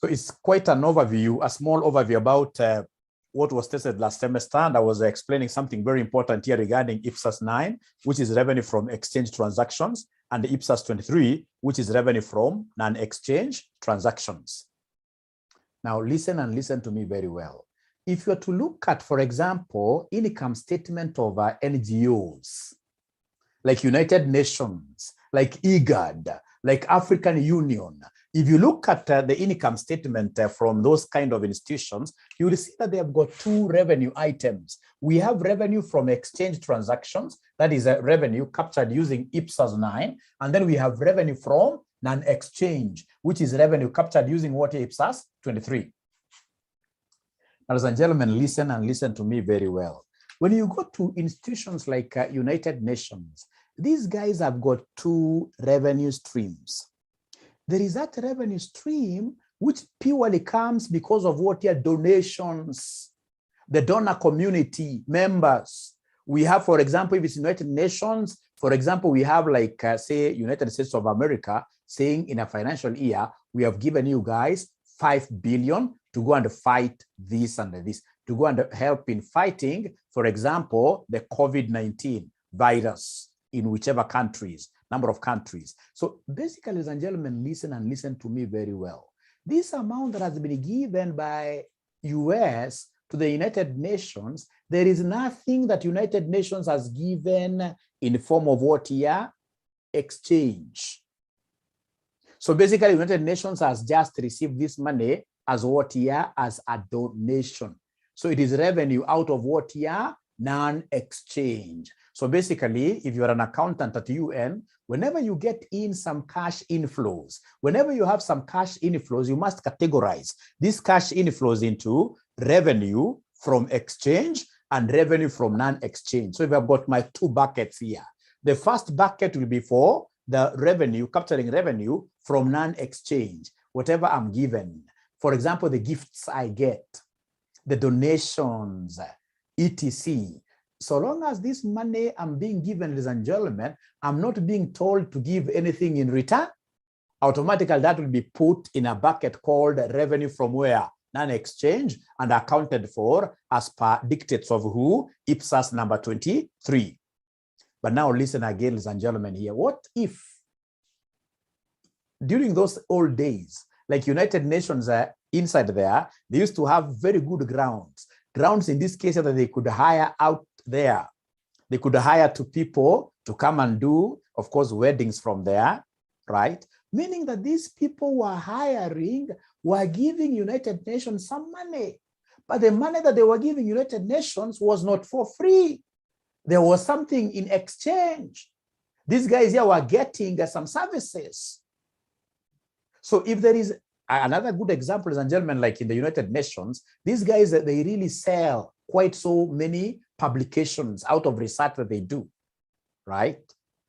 So it's quite an overview, a small overview about what was tested last semester. And I was explaining something very important here regarding IPSAS 9, which is revenue from exchange transactions, and the IPSAS 23, which is revenue from non-exchange transactions. Now listen and listen to me very well. If you're to look at, for example, income statement of NGOs, like United Nations, like IGAD, like African Union, if you look at the income statement from those kind of institutions, you will see that they have got two revenue items. We have revenue from exchange transactions, that is a revenue captured using IPSAS 9, and then we have revenue from non-exchange, which is revenue captured using what, IPSAS 23. Ladies and gentlemen, listen and listen to me very well. When you go to institutions like United Nations, these guys have got two revenue streams. There is that revenue stream which purely comes because of what your donations, the donor community members. We have, for example, if it's United Nations, for example, we have like, say, United States of America saying in a financial year, we have given you guys 5 billion to go and fight this and this, to go and help in fighting, for example, the COVID-19 virus in whichever countries, number of countries. So basically, ladies and gentlemen, listen and listen to me very well. This amount that has been given by US to the United Nations, there is nothing that United Nations has given in the form of what here? Exchange. So basically, United Nations has just received this money as what here? As a donation. So it is revenue out of what here? Non-exchange. So basically, if you are an accountant at UN, whenever you get in some cash inflows, whenever you have some cash inflows, you must categorize these cash inflows into revenue from exchange and revenue from non-exchange. So if I've got my two buckets here, the first bucket will be for the revenue, capturing revenue from non-exchange, whatever I'm given. For example, the gifts I get, the donations, etc. So long as this money I'm being given, ladies and gentlemen, I'm not being told to give anything in return, automatically that will be put in a bucket called revenue from where? Non-exchange, and accounted for as per dictates of who? IPSAS number 23. But now listen again, ladies and gentlemen here. What if during those old days, like United Nations inside there, they used to have very good grounds. Grounds in this case that they could hire out there. They could hire to people to come and do, of course, weddings from there, right? Meaning that these people were hiring, were giving United Nations some money. But the money that they were giving United Nations was not for free. There was something in exchange. These guys here were getting some services. So if there is another good example, ladies and gentlemen, like in the United Nations, these guys, they really sell quite so many publications out of research that they do, right?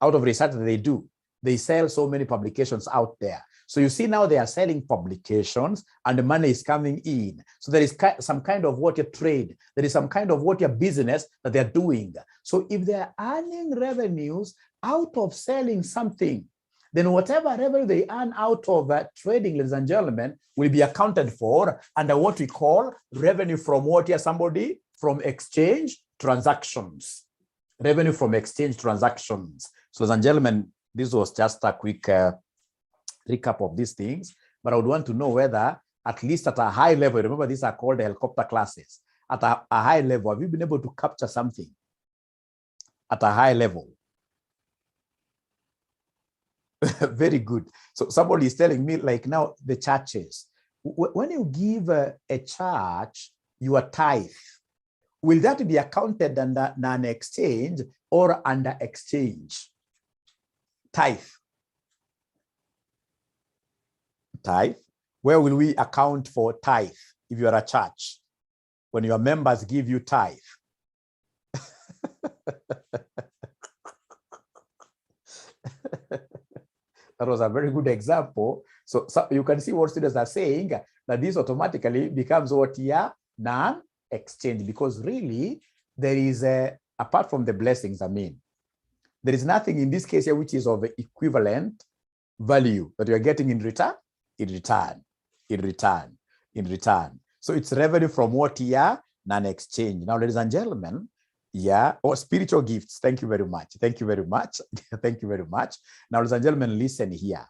Out of research that they do. They sell so many publications out there. So you see now they are selling publications and the money is coming in. So there is some kind of what your trade, there is some kind of what your business that they're doing. So if they're earning revenues out of selling something, then whatever revenue they earn out of trading, ladies and gentlemen, will be accounted for under what we call revenue from what here, somebody? From exchange transactions. Revenue from exchange transactions. So ladies and gentlemen, this was just a quick recap of these things, but I would want to know whether, at least at a high level, remember these are called helicopter classes, at a high level, have you been able to capture something at a high level? Very good. So somebody is telling me, like now the churches, when you give a church your tithe, will that be accounted under non-exchange or under exchange? Tithe. Tithe. Where will we account for tithe if you are a church? When your members give you tithe. That was a very good example. So you can see what students are saying, that this automatically becomes what here? Non-exchange, because really there is apart from the blessings, I mean, there is nothing in this case here which is of equivalent value that you are getting in return. in return. So it's revenue from what year? Non-exchange. Now, ladies and gentlemen, spiritual gifts. Thank you very much. Thank you very much. Thank you very much. Now, ladies and gentlemen, listen here.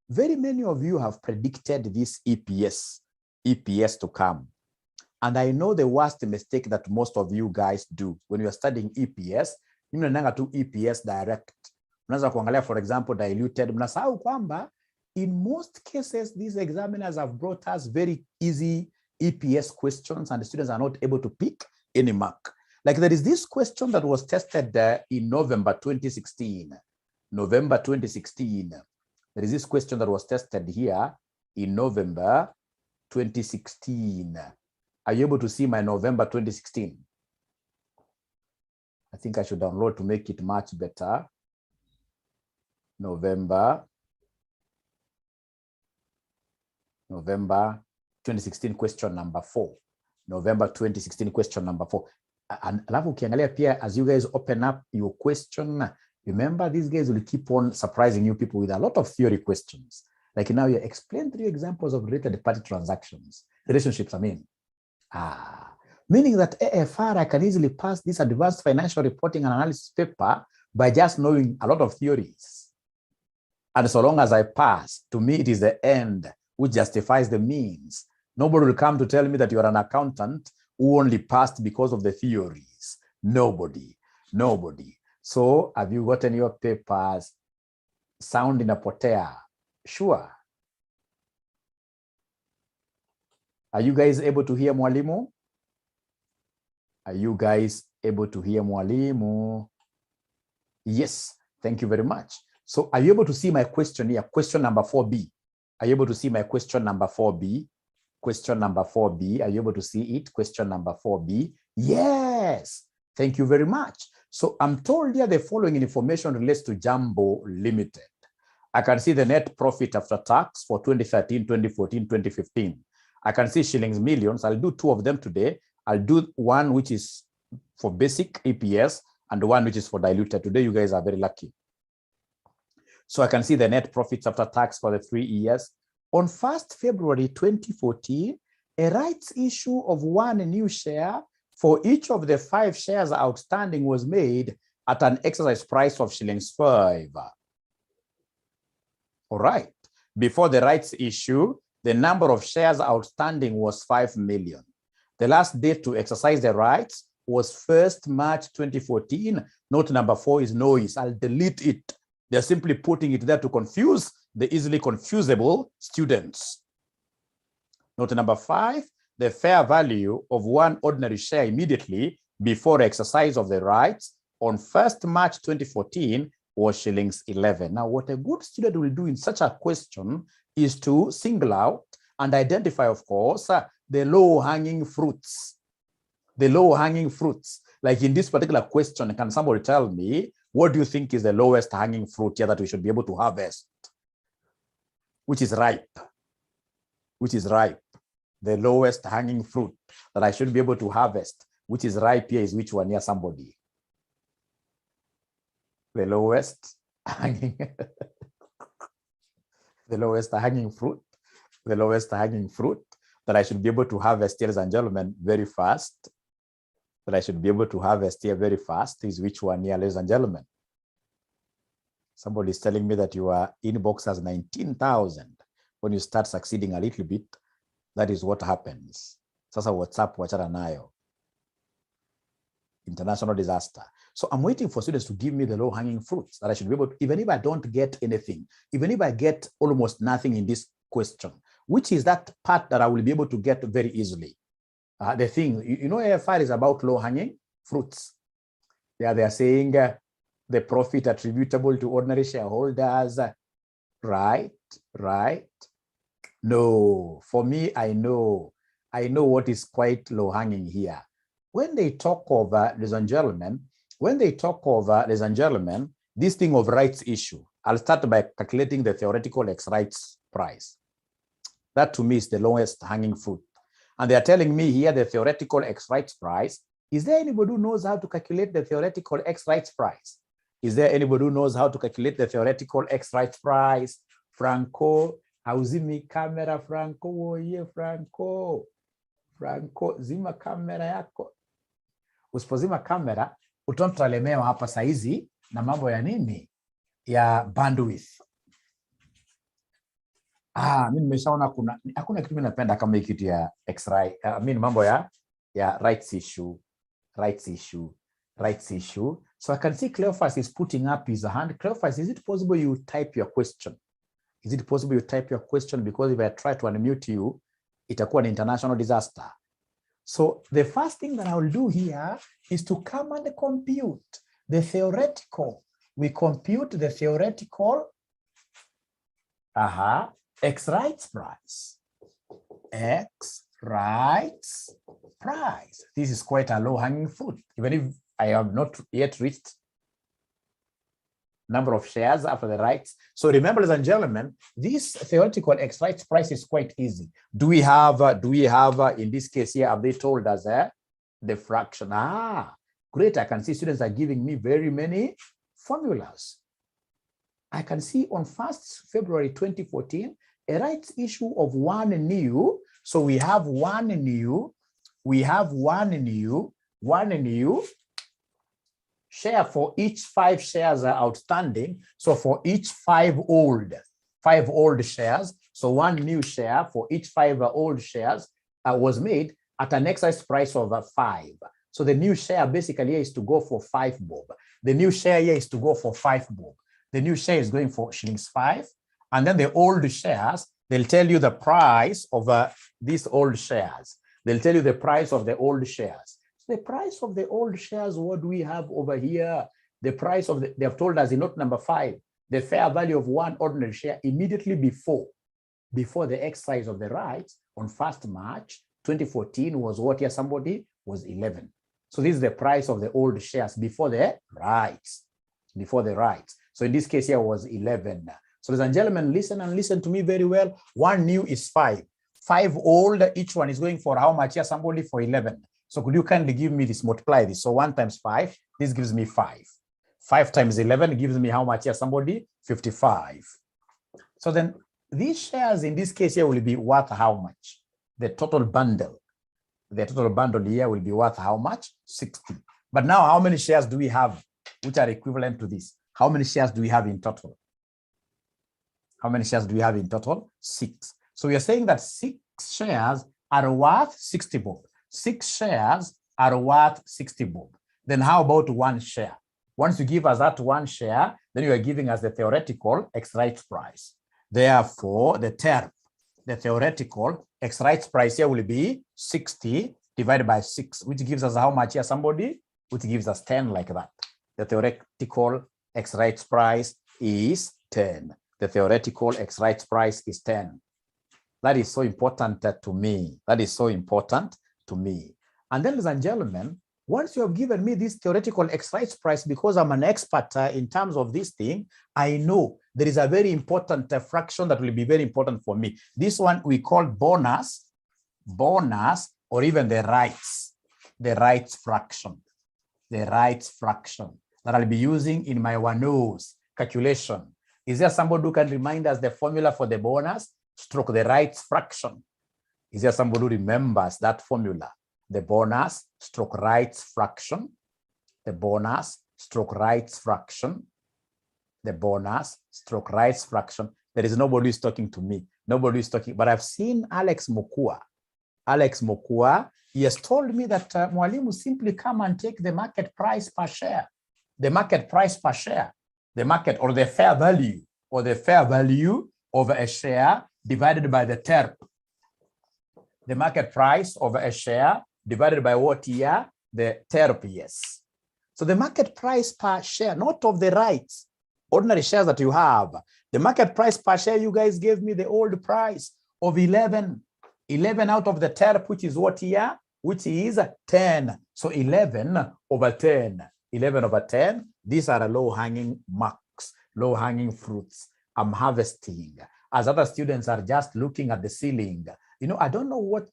Very many of you have predicted this EPS to come. And I know the worst mistake that most of you guys do when you are studying EPS, you mnaenda tu EPS direct. Unaweza kuangalia, for example, diluted. Mnasahau kwamba in most cases, these examiners have brought us very easy EPS questions and the students are not able to pick any mark. Like there is this question that was tested in November 2016. November 2016. There is this question that was tested here in November 2016. Are you able to see my November 2016? I think I should download to make it much better. November 2016 question number 4. November 2016 question number 4. And alafu ukiangalia pia, as you guys open up your question, remember these guys will keep on surprising you people with a lot of theory questions. Like now you explain 3 examples of related party transactions, relationships, meaning that AFR, I can easily pass this advanced financial reporting and analysis paper by just knowing a lot of theories. And so long as I pass, to me, it is the end which justifies the means. Nobody will come to tell me that you are an accountant who only passed because of the theories. Nobody. So have you gotten your papers? Sound inapotea? Sure. Are you guys able to hear mwalimu? Are you guys able to hear mwalimu? Yes, thank you very much. So are you able to see my question here? Question number 4B. Are you able to see my question number 4B? Question number 4B. Are you able to see it? Question number 4B. Yes. Thank you very much. So I'm told here the following information relates to Jumbo Limited. I can see the net profit after tax for 2013, 2014, 2015. I can see shillings millions. I'll do 2 of them today. I'll do one which is for basic EPS and one which is for diluted. Today, you guys are very lucky. So I can see the net profits after tax for the 3 years. On 1st February 2014, a rights issue of 1 new share for each of the 5 shares outstanding was made at an exercise price of shillings 5. All right. Before the rights issue, the number of shares outstanding was 5 million. The last date to exercise the rights was 1st March 2014. Note number 4 is noise. I'll delete it. They're simply putting it there to confuse the easily confusable students. Note number 5, the fair value of 1 ordinary share immediately before exercise of the rights on 1st March 2014 was shillings 11. Now, what a good student will do in such a question is to single out and identify, of course, the low-hanging fruits. The low-hanging fruits. Like in this particular question, can somebody tell me, what do you think is the lowest hanging fruit here that we should be able to harvest? Which is ripe? Which is ripe? The lowest hanging fruit that I should be able to harvest, which is ripe here, is which one here, somebody? The lowest hanging, the lowest hanging fruit, the lowest hanging fruit that I should be able to harvest, ladies and gentlemen, very fast. That I should be able to harvest here very fast is which one here, ladies and gentlemen? Somebody is telling me that your inbox has 19,000. When you start succeeding a little bit, that is what happens. Sasa WhatsApp, wachana nayo. International disaster. So I'm waiting for students to give me the low-hanging fruits that I should be able to, even if I don't get anything, even if I get almost nothing in this question, which is that part that I will be able to get very easily. The thing, you know, AFR is about low-hanging fruits. Yeah, they are saying the profit attributable to ordinary shareholders, right? No, for me, I know what is quite low-hanging here. When they talk of, ladies and gentlemen, this thing of rights issue, I'll start by calculating the theoretical X rights price. That to me is the lowest hanging fruit. And they are telling me here the theoretical X rights price. Is there anybody who knows how to calculate the theoretical X rights price? Is there anybody who knows how to calculate the theoretical X rights price? Franco, Hauzimi kamera Franco, oye Franco. Franco, zima kamera yako. Usipozima kamera, utalemewa hapa saizi na mambo ya nini? Ya bandwidth. Mimi nimeshaona hakuna kitu mimi napenda kama hii kitu ya X-ray. Mambo ya rights issue. So I can see Cleophas is putting up his hand. Cleophas, is it possible you type your question? Is it possible you type your question? Because if I try to unmute you, itakuwa an international disaster. So the first thing that I will do here is to come and compute the theoretical. We compute the theoretical X-rights price. X-rights price. This is quite a low-hanging fruit, even if I have not yet reached number of shares after the rights. So remember, ladies and gentlemen, this theoretical X-rights price is quite easy. Do we have in this case here, have they told us the fraction? Great. I can see students are giving me very many formulas. I can see on 1st February 2014, a rights issue of 1 new. So we have 1 new share for each 5 shares are outstanding. So for each 5 old shares, so 1 new share for each 5 old shares was made at an exercise price of 5. So the new share basically is to go for 5 bob. The new share here is to go for 5 bob. The new share is going for shillings 5. And then the old shares, they'll tell you the price of these old shares. They'll tell you the price of the old shares. The price of the old shares, what do we have over here? The price of they have told us in note number 5, the fair value of 1 ordinary share immediately before the exercise of the rights on 1st March 2014 was what here? Somebody was 11. So this is the price of the old shares before the rights. So in this case here was 11. So ladies and gentlemen, listen to me very well. 1 new is 5. 5 old, each one is going for how much here? Somebody for 11. So could you kindly give me this, multiply this? So 1 times 5, this gives me 5. 5 times 11 gives me how much here? Somebody 55. So then these shares in this case here will be worth how much? The total bundle here will be worth how much? 60. But now how many shares do we have which are equivalent to this? How many shares do we have in total? 6. So we are saying that 6 shares are worth 60 bob. 6 shares are worth 60 bob. Then how about 1 share? Once you give us that 1 share, then you are giving us the theoretical X-rights price. Therefore, the theoretical X-rights price here will be 60 divided by 6, which gives us how much here? Somebody, which gives us 10 like that. The theoretical X-rights price is 10. The theoretical X-rights price is 10. That is so important to me. And then, ladies and gentlemen, once you have given me this theoretical X-rights price, because I'm an expert in terms of this thing, I know there is a very important fraction that will be very important for me. This one we call bonus, or even the rights fraction that I'll be using in my one-nose calculation. Is there somebody who can remind us the formula for the bonus stroke the rights fraction? Is there somebody who remembers that formula? The bonus stroke rights fraction. The bonus stroke rights fraction. The bonus stroke rights fraction. There is nobody who is talking to me. Nobody is talking, but I've seen Alex Mokua. He has told me that Mwalimu, simply come and take the market price per share. The market price per share. The market or the fair value of a share divided by the TERP. The market price of a share divided by what here? The TERP, yes. So the market price per share, not of the rights, ordinary shares that you have. The market price per share, you guys gave me the old price of 11. 11 out of the TERP, which is what here? Which is 10. So 11 over 10. 11 over 10. These are low-hanging marks, low-hanging fruits. I'm harvesting. As other students are just looking at the ceiling. You know, I don't know what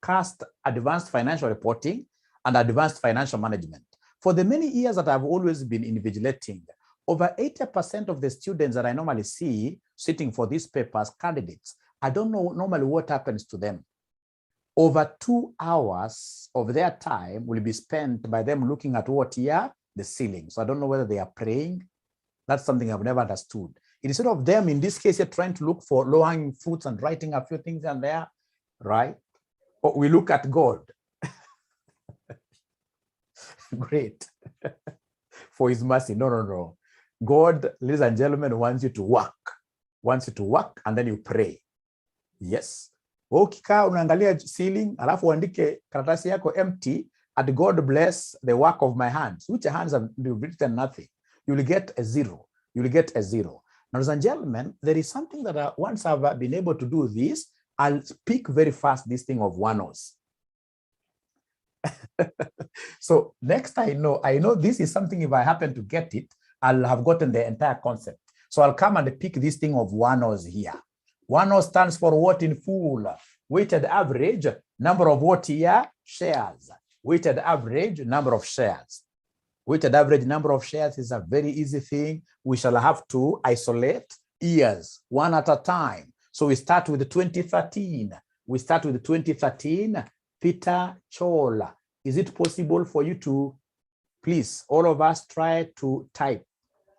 cast advanced financial reporting and advanced financial management. For the many years that I've always been invigilating, Over 80% of the students that I normally see sitting for these papers, candidates, I don't know normally what happens to them. Over 2 hours of their time will be spent by them looking at what here? The ceiling. So I don't know whether they are praying. That's something I've never understood. Instead of them, in this case, you're trying to look for low-hanging fruits and writing a few things in there, right? Or we look at God. Great. For his mercy. No. God, ladies and gentlemen, wants you to work, and then you pray. Yes. Ukikaa unaangalia ceiling, alafu uandike karatasi yako empty, and God bless the work of my hands. Which hands have written nothing? You will get a zero. You will get a zero. Now, ladies and gentlemen, there is something that once I've been able to do this, I'll speak very fast this thing of one-os. So next I know this is something, if I happen to get it, I'll have gotten the entire concept. So I'll come and pick this thing of one-os here. One-os stands for what in full? Weighted average number of what here? Shares. Weighted average number of shares. Weighted average number of shares is a very easy thing. We shall have to isolate years one at a time. So we start with 2013. We start with 2013. Peter Chol. Is it possible for you to, please, all of us try to type?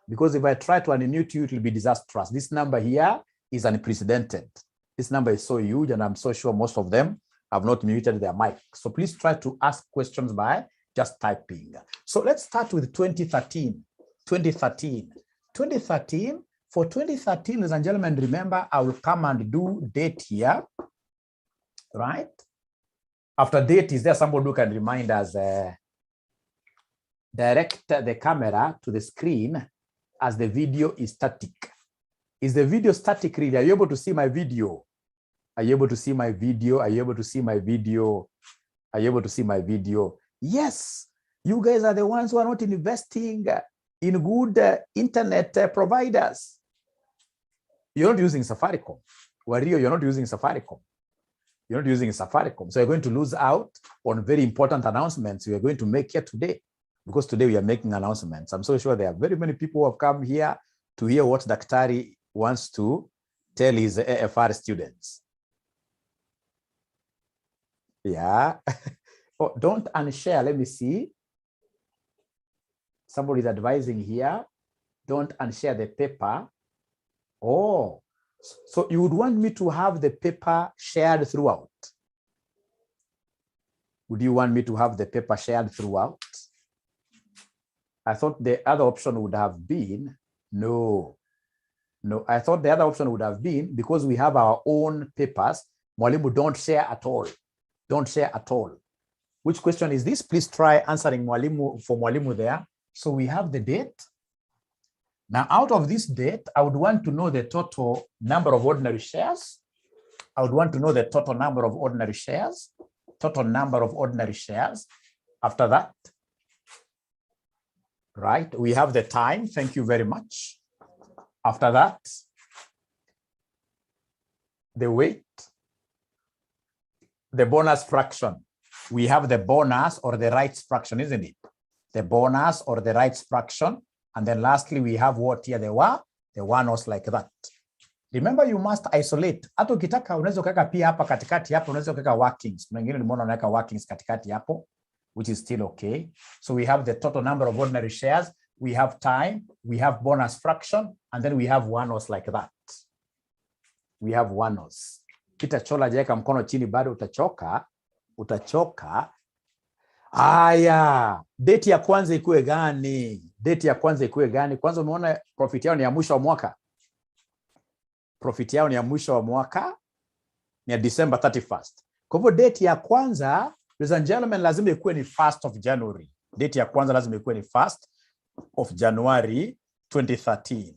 Because if I try to unmute you, it will be disastrous. This number here is unprecedented. This number is so huge, and I'm so sure most of them have not muted their mic. So please try to ask questions by just typing. So let's start with 2013. 2013. 2013. For 2013, ladies and gentlemen, remember, I will come and do date here, right? After date, is there somebody who can remind us, direct the camera to the screen as the video is static? Is the video static really? Are you able to see my video? Are you able to see my video? Are you able to see my video? Are you able to see my video? Yes, you guys are the ones who are not investing in good internet providers. You're not using Safaricom. Wario, you're not using Safaricom. You're not using Safaricom. So you're going to lose out on very important announcements we are going to make here today, because today we are making announcements. I'm so sure there are very many people who have come here to hear what Daktari wants to tell his AFR students. Yeah. Oh, don't unshare. Let me see. Somebody is advising here. Don't unshare the paper. Oh, so you would want me to have the paper shared throughout? Would you want me to have the paper shared throughout? I thought the other option would have been, no, I thought the other option would have been, because we have our own papers, Mwalimu, don't share at all. Don't share at all. Which question is this? Please try answering Mwalimu for Mwalimu there. So we have the date. Now, out of this date, I would want to know the total number of ordinary shares. I would want to know the total number of ordinary shares. Total number of ordinary shares. After that, right, we have the time. Thank you very much. After that, the weight, the bonus fraction. We have the bonus or the rights fraction, isn't it? The bonus or the rights fraction. And then lastly, we have what here? The one-os like that. Remember, you must isolate. Hata ukitaka unaweza kuweka pia hapa katikati hapo, unaweza kuweka workings. Kuna wengine nimeona wanaweka workings katikati hapo, which is still okay. So we have the total number of ordinary shares, we have time, we have bonus fraction, and then we have one-os like that. We have one-os. Kita chola jeka mkono chini bado utachoka. Aya, date ya kwanza ikuwe gani? Date ya kwanza ikuwe gani? Kwanza umeona profit yao ni ya mwisho wa mwaka. Profit yao ni ya mwisho wa mwaka, ni ya December 31st. Kwa hivyo date ya kwanza, ladies and gentlemen, lazima ikuwe ni 1st of January. Date ya kwanza lazima ikuwe ni 1st of January 2013.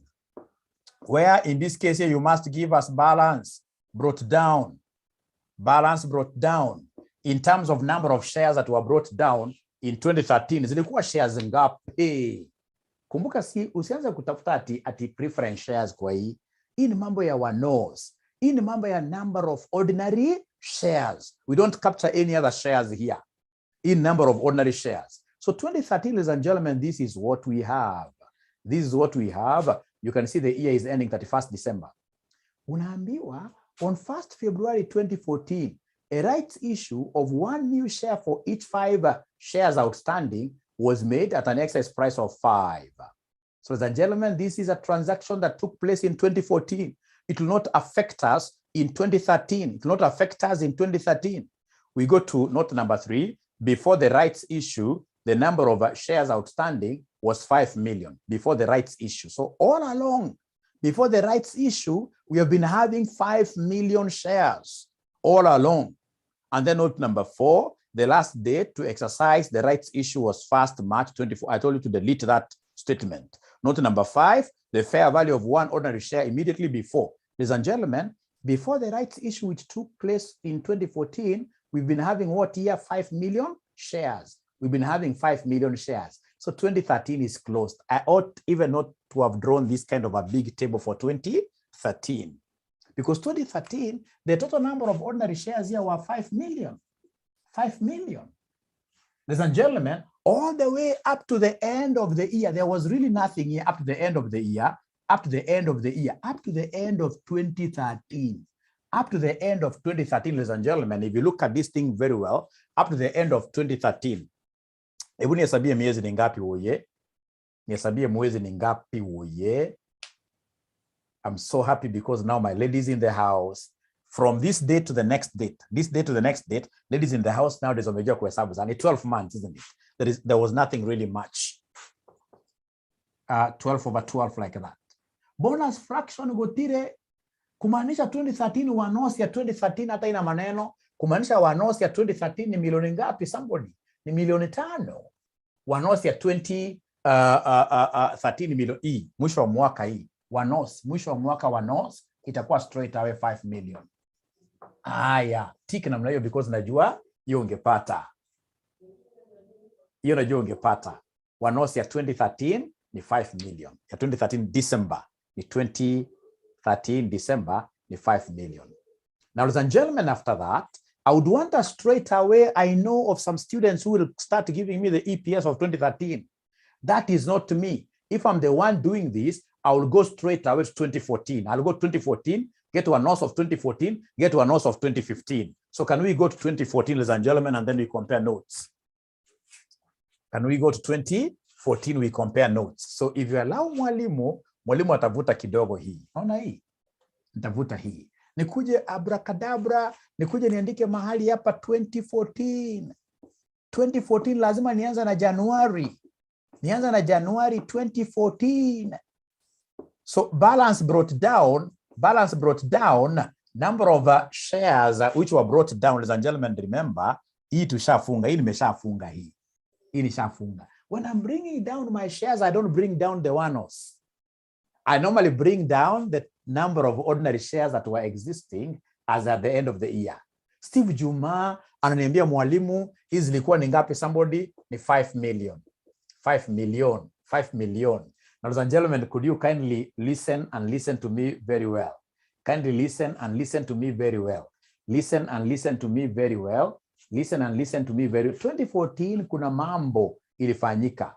Where in this case here you must give us balance brought down. Balance brought down. In terms of number of shares that were brought down in 2013, zilikuwa shares ngapi? Kumbuka, usianze kutafuta ati preference shares kwa hii. Hii ni mambo ya one-os. Hii ni mambo ya number of ordinary shares. We don't capture any other shares here. In number of ordinary shares. So 2013, ladies and gentlemen, this is what we have. This is what we have. You can see the year is ending 31st December. Unaambiwa, on 1st February 2014, a rights issue of 1 new share for each 5 shares outstanding was made at an exercise price of 5. So, ladies and gentlemen, this is a transaction that took place in 2014. It will not affect us in 2013. It will not affect us in 2013. We go to note number 3. Before the rights issue, the number of shares outstanding was 5 million before the rights issue. So all along, before the rights issue, we have been having 5 million shares all along. And then note number 4, the last date to exercise the rights issue was 1st March 24. I told you to delete that statement. Note number 5, the fair value of 1 ordinary share immediately before. Ladies and gentlemen, before the rights issue, which took place in 2014, we've been having what year? 5 million shares. We've been having 5 million shares. So 2013 is closed. I ought even not to have drawn this kind of a big table for 2013. Because 2013, the total number of ordinary shares here were 5 million. 5 million. Ladies and gentlemen, all the way up to the end of the year, there was really nothing here up to the end of the year, up to the end of the year, up to the end of 2013. Up to the end of 2013, ladies and gentlemen, if you look at this thing very well, up to the end of 2013, hebu nihesabie miezi ni ngapi woye? Nihesabie mwezi ni ngapi woye? I'm so happy because now my ladies in the house, from this date to the next date, this date to the next date, ladies in the house nowadays wamejua kuhesabu sana. 12 months, isn't it? There was nothing really much. 12 over 12 like that. Bonus fraction gotire, kumaanisha 2013 wanosi ya 2013 hata ina maneno. Kumaanisha wanosi ya 2013 ni milioni ngapi somebody? Ni milioni 5. Wanosi ya 2013 milioni mwisho wa mwaka hii. Wanos, mwisho wa mwaka wanos itakuwa straight away 5 million. Aya, tiki namna hiyo because najua hiyo ungepata. Hiyo najua ungepata. Wanos ya 2013 ni 5 million. Ya 2013 December ni 2013 December ni 5 million. Now, ladies and gentlemen, after that, I would want us straight away. I know of some students who will start giving me the EPS of 2013. That is not me. If I'm the one doing this, I will go straight away to 2014. I'll go 2014, get to a NOS of 2014, get to a NOS of 2015. So can we go to 2014, ladies and gentlemen, and then we compare notes? Can we go to 2014, we compare notes? So if you allow mwalimu atavuta kidogo hii. Naona hii? Nitavuta hii. Nikuje abracadabra, nikuje niandike mahali hapa 2014. 2014 lazima nianza na Januari. Nianza na January 2014. So balance brought down, number of shares which were brought down, ladies and gentlemen, remember, hii tushafunga, hii nimeshafunga hii. Hii nishafunga. When I'm bringing down my shares, I don't bring down the one-offs. I normally bring down the number of ordinary shares that were existing as at the end of the year. Steve Juma ananiambia mwalimu, hizi zilikuwa ni ngapi somebody? Ni 5 million. 5 million. 5 million. Now, ladies and gentlemen, could you kindly listen and listen to me very well? Kindly listen and listen to me very well. Listen and listen to me very well. Listen and listen to me very well. 2014 kuna mambo ilifanyika.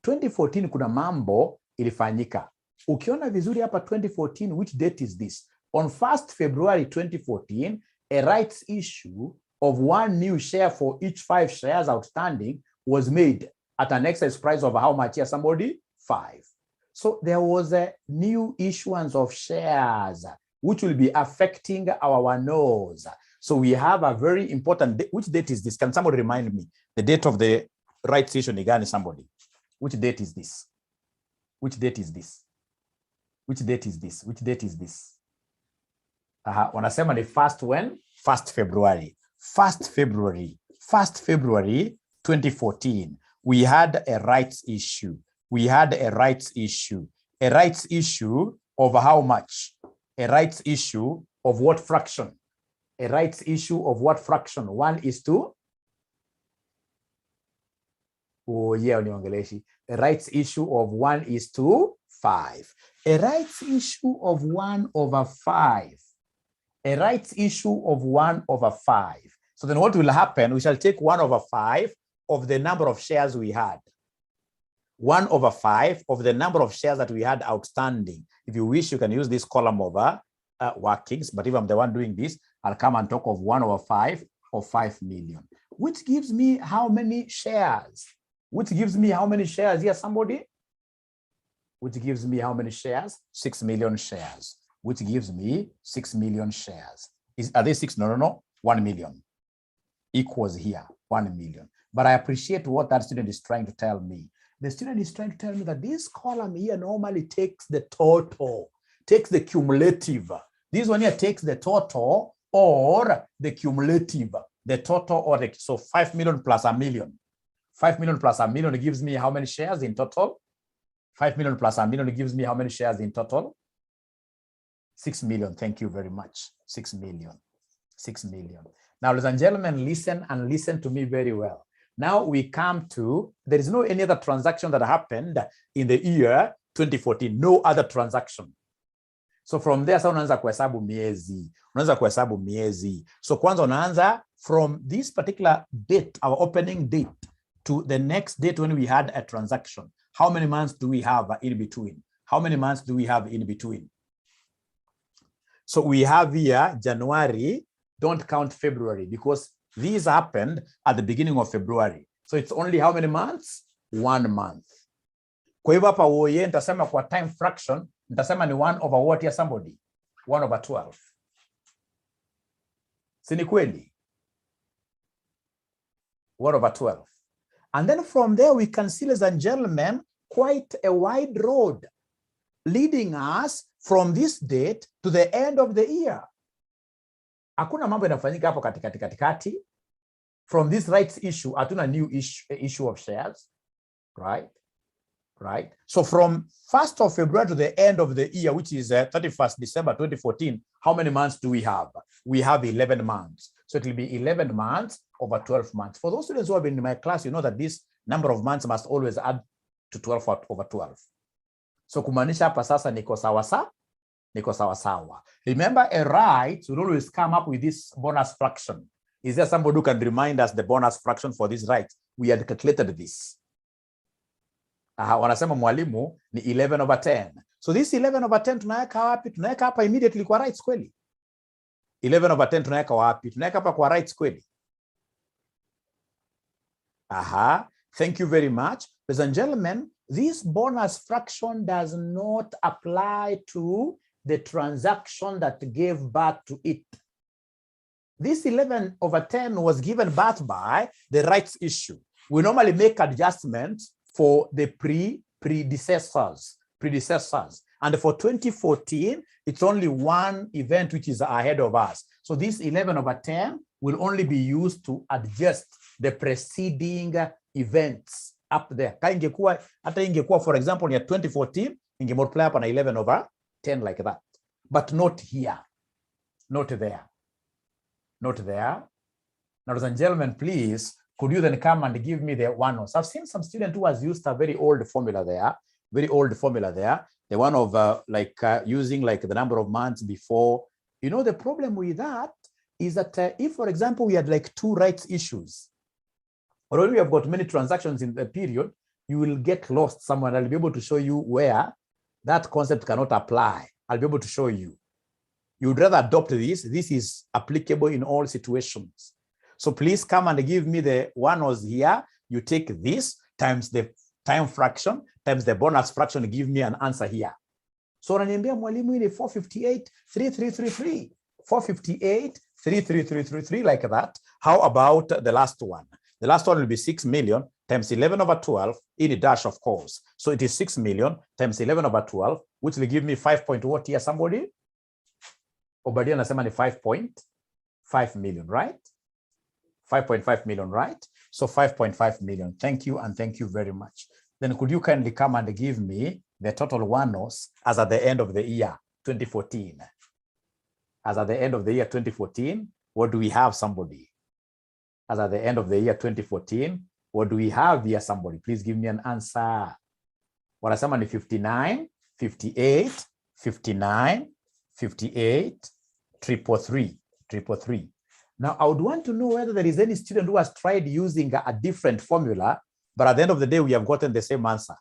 2014 kuna mambo ilifanyika. Ukiona vizuri hapa 2014, which date is this? On 1st February 2014, a rights issue of 1 new share for each 5 shares outstanding was made at an exercise price of how much here, somebody? 5. So there was a new issuance of shares which will be affecting our nose. So we have a very important, which date is this? Can somebody remind me? The date of the rights issue again, somebody. Which date is this? Which date is this? Which date is this? Which date is this? Wanasema ni first when? 1st February. 1st February. 1st February 2014. We had a rights issue. We had a rights issue. A rights issue of how much? A rights issue of what fraction? A rights issue of what fraction? 1:2? Oh yeah, uniongeleshi. A rights issue of 1:5. A rights issue of 1/5. A rights issue of 1/5. So then what will happen? We shall take 1/5 of the number of shares we had. 1/5 of the number of shares that we had outstanding. If you wish, you can use this column over workings, but if I'm the one doing this, I'll come and talk of 1/5 of 5 million, which gives me how many shares? Which gives me how many shares here, somebody? Which gives me how many shares? 6 million shares, which gives me 6 million shares. Are they 6? No. 1 million equals here, 1 million. But I appreciate what that student is trying to tell me. The student is trying to tell me that this column here normally takes the total, takes the cumulative. This one here takes the total or the cumulative, the total or the, so 5 million plus a million. 5 million plus a million gives me how many shares in total? 5 million plus a million gives me how many shares in total? 6 million. Thank you very much. 6 million. 6 million. Now, ladies and gentlemen, listen and listen to me very well. Now we come to, there is no any other transaction that happened in the year 2014, no other transaction. So from there, unaanza kuhesabu miezi. So kwanza unaanza from this particular date, our opening date, to the next date when we had a transaction. How many months do we have in between? How many months do we have in between? So we have here January, don't count February because these happened at the beginning of February. So it's only how many months? 1 month. Kwa hivyo hapa uoye, nitasema kwa time fraction, nitasema ni 1 over what here somebody? 1 over 12. Si ni kweli? 1 over 12. And then from there we can see, ladies and gentlemen, quite a wide road leading us from this date to the end of the year. Hakuna mambo yanafanyika hapo katikati. From this rights issue, hatuna new issue of shares, right? So from 1st of February to the end of the year, which is 31st December 2014, how many months do we have? We have 11 months. So it will be 11 months over 12 months. For those students who have been in my class, you know that this number of months must always add to 12 over 12. So kumaanisha hapa sasa niko sawa. Remember, a right will always come up with this bonus fraction. Is there somebody who can remind us the bonus fraction for this right? We had calculated this. Wanasema mwalimu ni 11 over 10. So this 11 over 10 tunaweka wapi? Tunaweka hapa immediately kwa rights kweli? 11 over 10 tunaweka wapi? Tunaweka hapa kwa rights kweli? Thank you very much. Ladies and gentlemen, this bonus fraction does not apply to the transaction that gave birth to it. This 11 over 10 was given birth by the rights issue. We normally make adjustments for the predecessors. And for 2014, it's only one event which is ahead of us. So this 11 over 10 will only be used to adjust the preceding events up there. Hata ingekuwa, for example, in 2014, ingemultiply up on 11 over 10 like that. But not here. Not there. Now, ladies and gentlemen, please, could you then come and give me the one? So I've seen some student who has used a very old formula there. The one of using like the number of months before. You know, the problem with that is that if, for example, we had like 2 rights issues, or when we have got many transactions in the period, you will get lost somewhere. I'll be able to show you where that concept cannot apply. I'll be able to show you. You would rather adopt this. This is applicable in all situations. So please come and give me the one was here. You take this times the time fraction times the bonus fraction, give me an answer here. So unaniambia mwalimu ile 458,3333. 458,3333 like that. How about the last one? The last one will be 6 million times 11 over 12 in a dash, of course. So it is 6 million times 11 over 12, which will give me 5 point what here, somebody? Obadia nasema ni 5.5 million, right? 5.5 million, right? So 5.5 million. Thank you, and thank you very much. Then could you kindly come and give me the total one-offs as at the end of the year 2014? As at the end of the year 2014, what do we have, somebody? As at the end of the year 2014, what do we have here, somebody? Please give me an answer. Wanasema ni 59, 58, 59, 58, 333. Now, I would want to know whether there is any student who has tried using a different formula, but at the end of the day, we have gotten the same answer.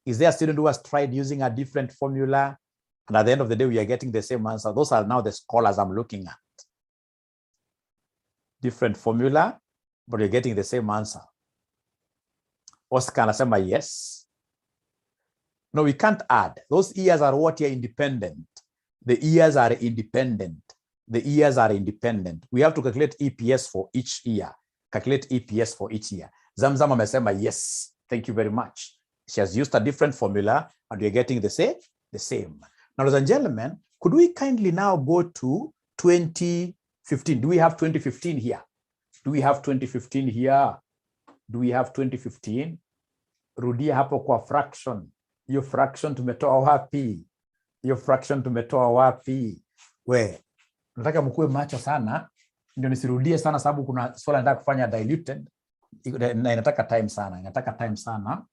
Is there a student who has tried using a different formula? And at the end of the day, we are getting the same answer. Those are now the scholars I'm looking at. Different formula, but you're getting the same answer. Oscar anasema yes. No, we can't add. Those years are what are independent. The years are independent. The years are independent. We have to calculate EPS for each year. Calculate EPS for each year. Zamzam amesema yes. Thank you very much. She has used a different formula and we're getting the same. Now, ladies and gentlemen, could we kindly now go to 2015? Do we have 2015 here? Do we have 2015 here? Do we have 2015? Rudia hapo kwa fraction. Hiyo fraction tumetoa wapi? Hiyo fraction tumetoa wapi? We, nataka mkue macho sana. Ndio nisirudie sana sababu kuna swala nataka kufanya diluted. Na inataka time sana.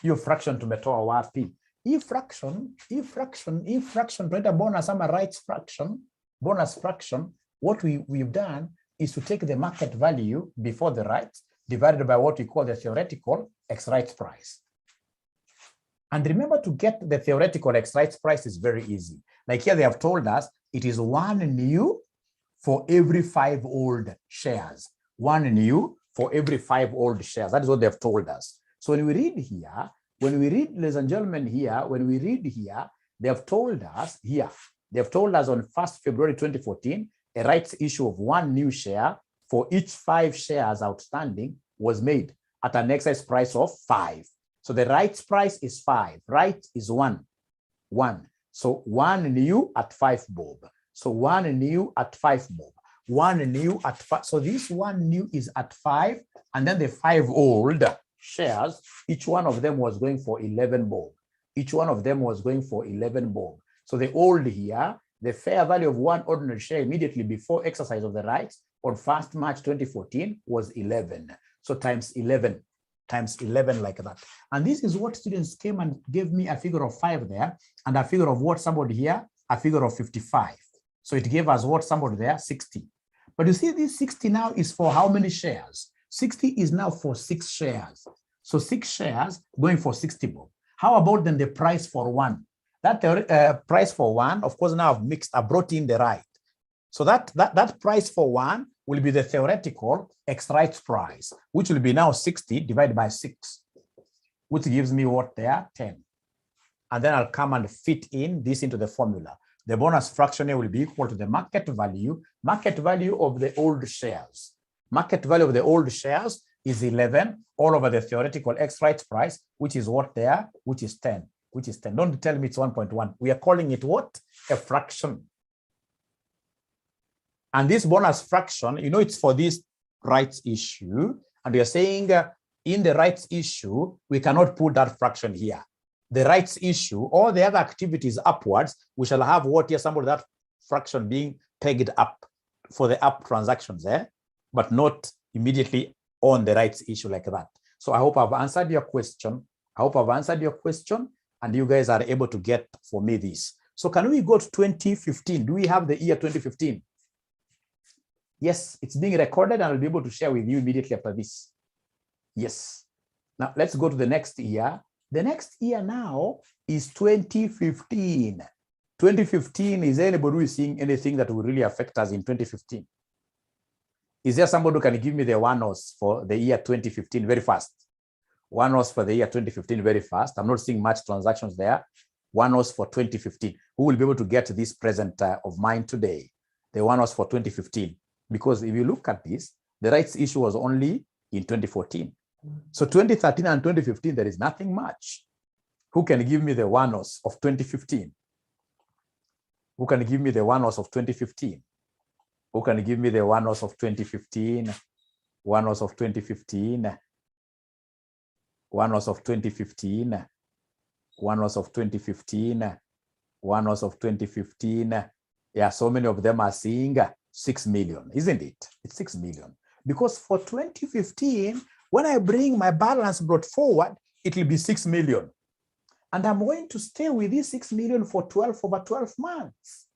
Hiyo fraction tumetoa wapi? Hii fraction tunaita bonus ama rights fraction, bonus fraction. What we've done is to take the market value before the rights divided by what we call the theoretical ex-rights price. And remember, to get the theoretical ex-rights price is very easy. Like here they have told us it is 1 new for every 5 old shares. 1 new for every 5 old shares. That is what they have told us. So when we read here, ladies and gentlemen, they have told us on 1st February 2014, a rights issue of 1 new share for each 5 shares outstanding was made at an exercise price of 5. So the rights price is 5. Right is 1. So 1 new at 5 bob. So 1 new at 5 bob. 1 new at 5. So this 1 new is at 5. And then the 5 old shares, each one of them was going for 11 bob. So the old here, the fair value of 1 ordinary share immediately before exercise of the rights on 1st March 2014 was 11. So times 11 like that. And this is what students came and gave me a figure of 5 there and a figure of what somebody here, a figure of 55. So it gave us what somebody there, 60. But you see, this 60 now is for how many shares? 60 is now for 6 shares. So 6 shares going for 60 bob. How about then the price for 1? That price for 1, of course, now I brought in the right. So that price for 1 will be the theoretical ex-rights price, which will be now 60 divided by 6, which gives me what there, 10. And then I'll come and fit in this into the formula. The bonus fraction here will be equal to the market value of the old shares. Market value of the old shares is 11 all over the theoretical ex-rights price, which is what there, which is 10. Don't tell me it's 1.1. We are calling it what? A fraction. And this bonus fraction, it's for this rights issue. And we are saying in the rights issue, we cannot put that fraction here. The rights issue, all the other activities upwards, we shall have what here, some of that fraction being pegged up for the up transactions there, but not immediately on the rights issue like that. So I hope I've answered your question. And you guys are able to get for me this. So can we go to 2015? Do we have the year 2015? Yes, it's being recorded and I'll be able to share with you immediately after this. Yes. Now let's go to the next year. The next year now is 2015. 2015, is anybody who is seeing anything that will really affect us in 2015? Is there somebody who can give me the one-offs for the year 2015 very fast? One-offs for the year 2015 very fast. I'm not seeing much transactions there. One-offs for 2015. Who will be able to get this present of mine today? The one-offs for 2015. Because if you look at this, the rights issue was only in 2014. So 2013 and 2015, there is nothing much. Who can give me the one-offs of 2015? Who can give me the one-offs of 2015? Who can give me the one-offs of 2015? One-offs of 2015. One-offs of 2015. One-offs of 2015. One-offs of 2015. Yeah, so many of them are seeing 6 million, isn't it? It's 6 million. Because for 2015, when I bring my balance brought forward, it will be 6 million. And I'm going to stay with this 6 million for 12 over 12 months.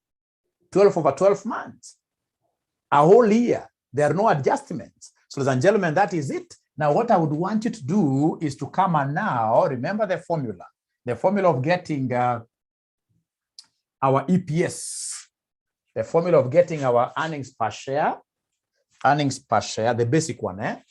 12 over 12 months. A whole year. There are no adjustments. So ladies and gentlemen, that is it. Now, what I would want you to do is to come and now remember the formula of getting our EPS, the formula of getting our earnings per share, the basic one,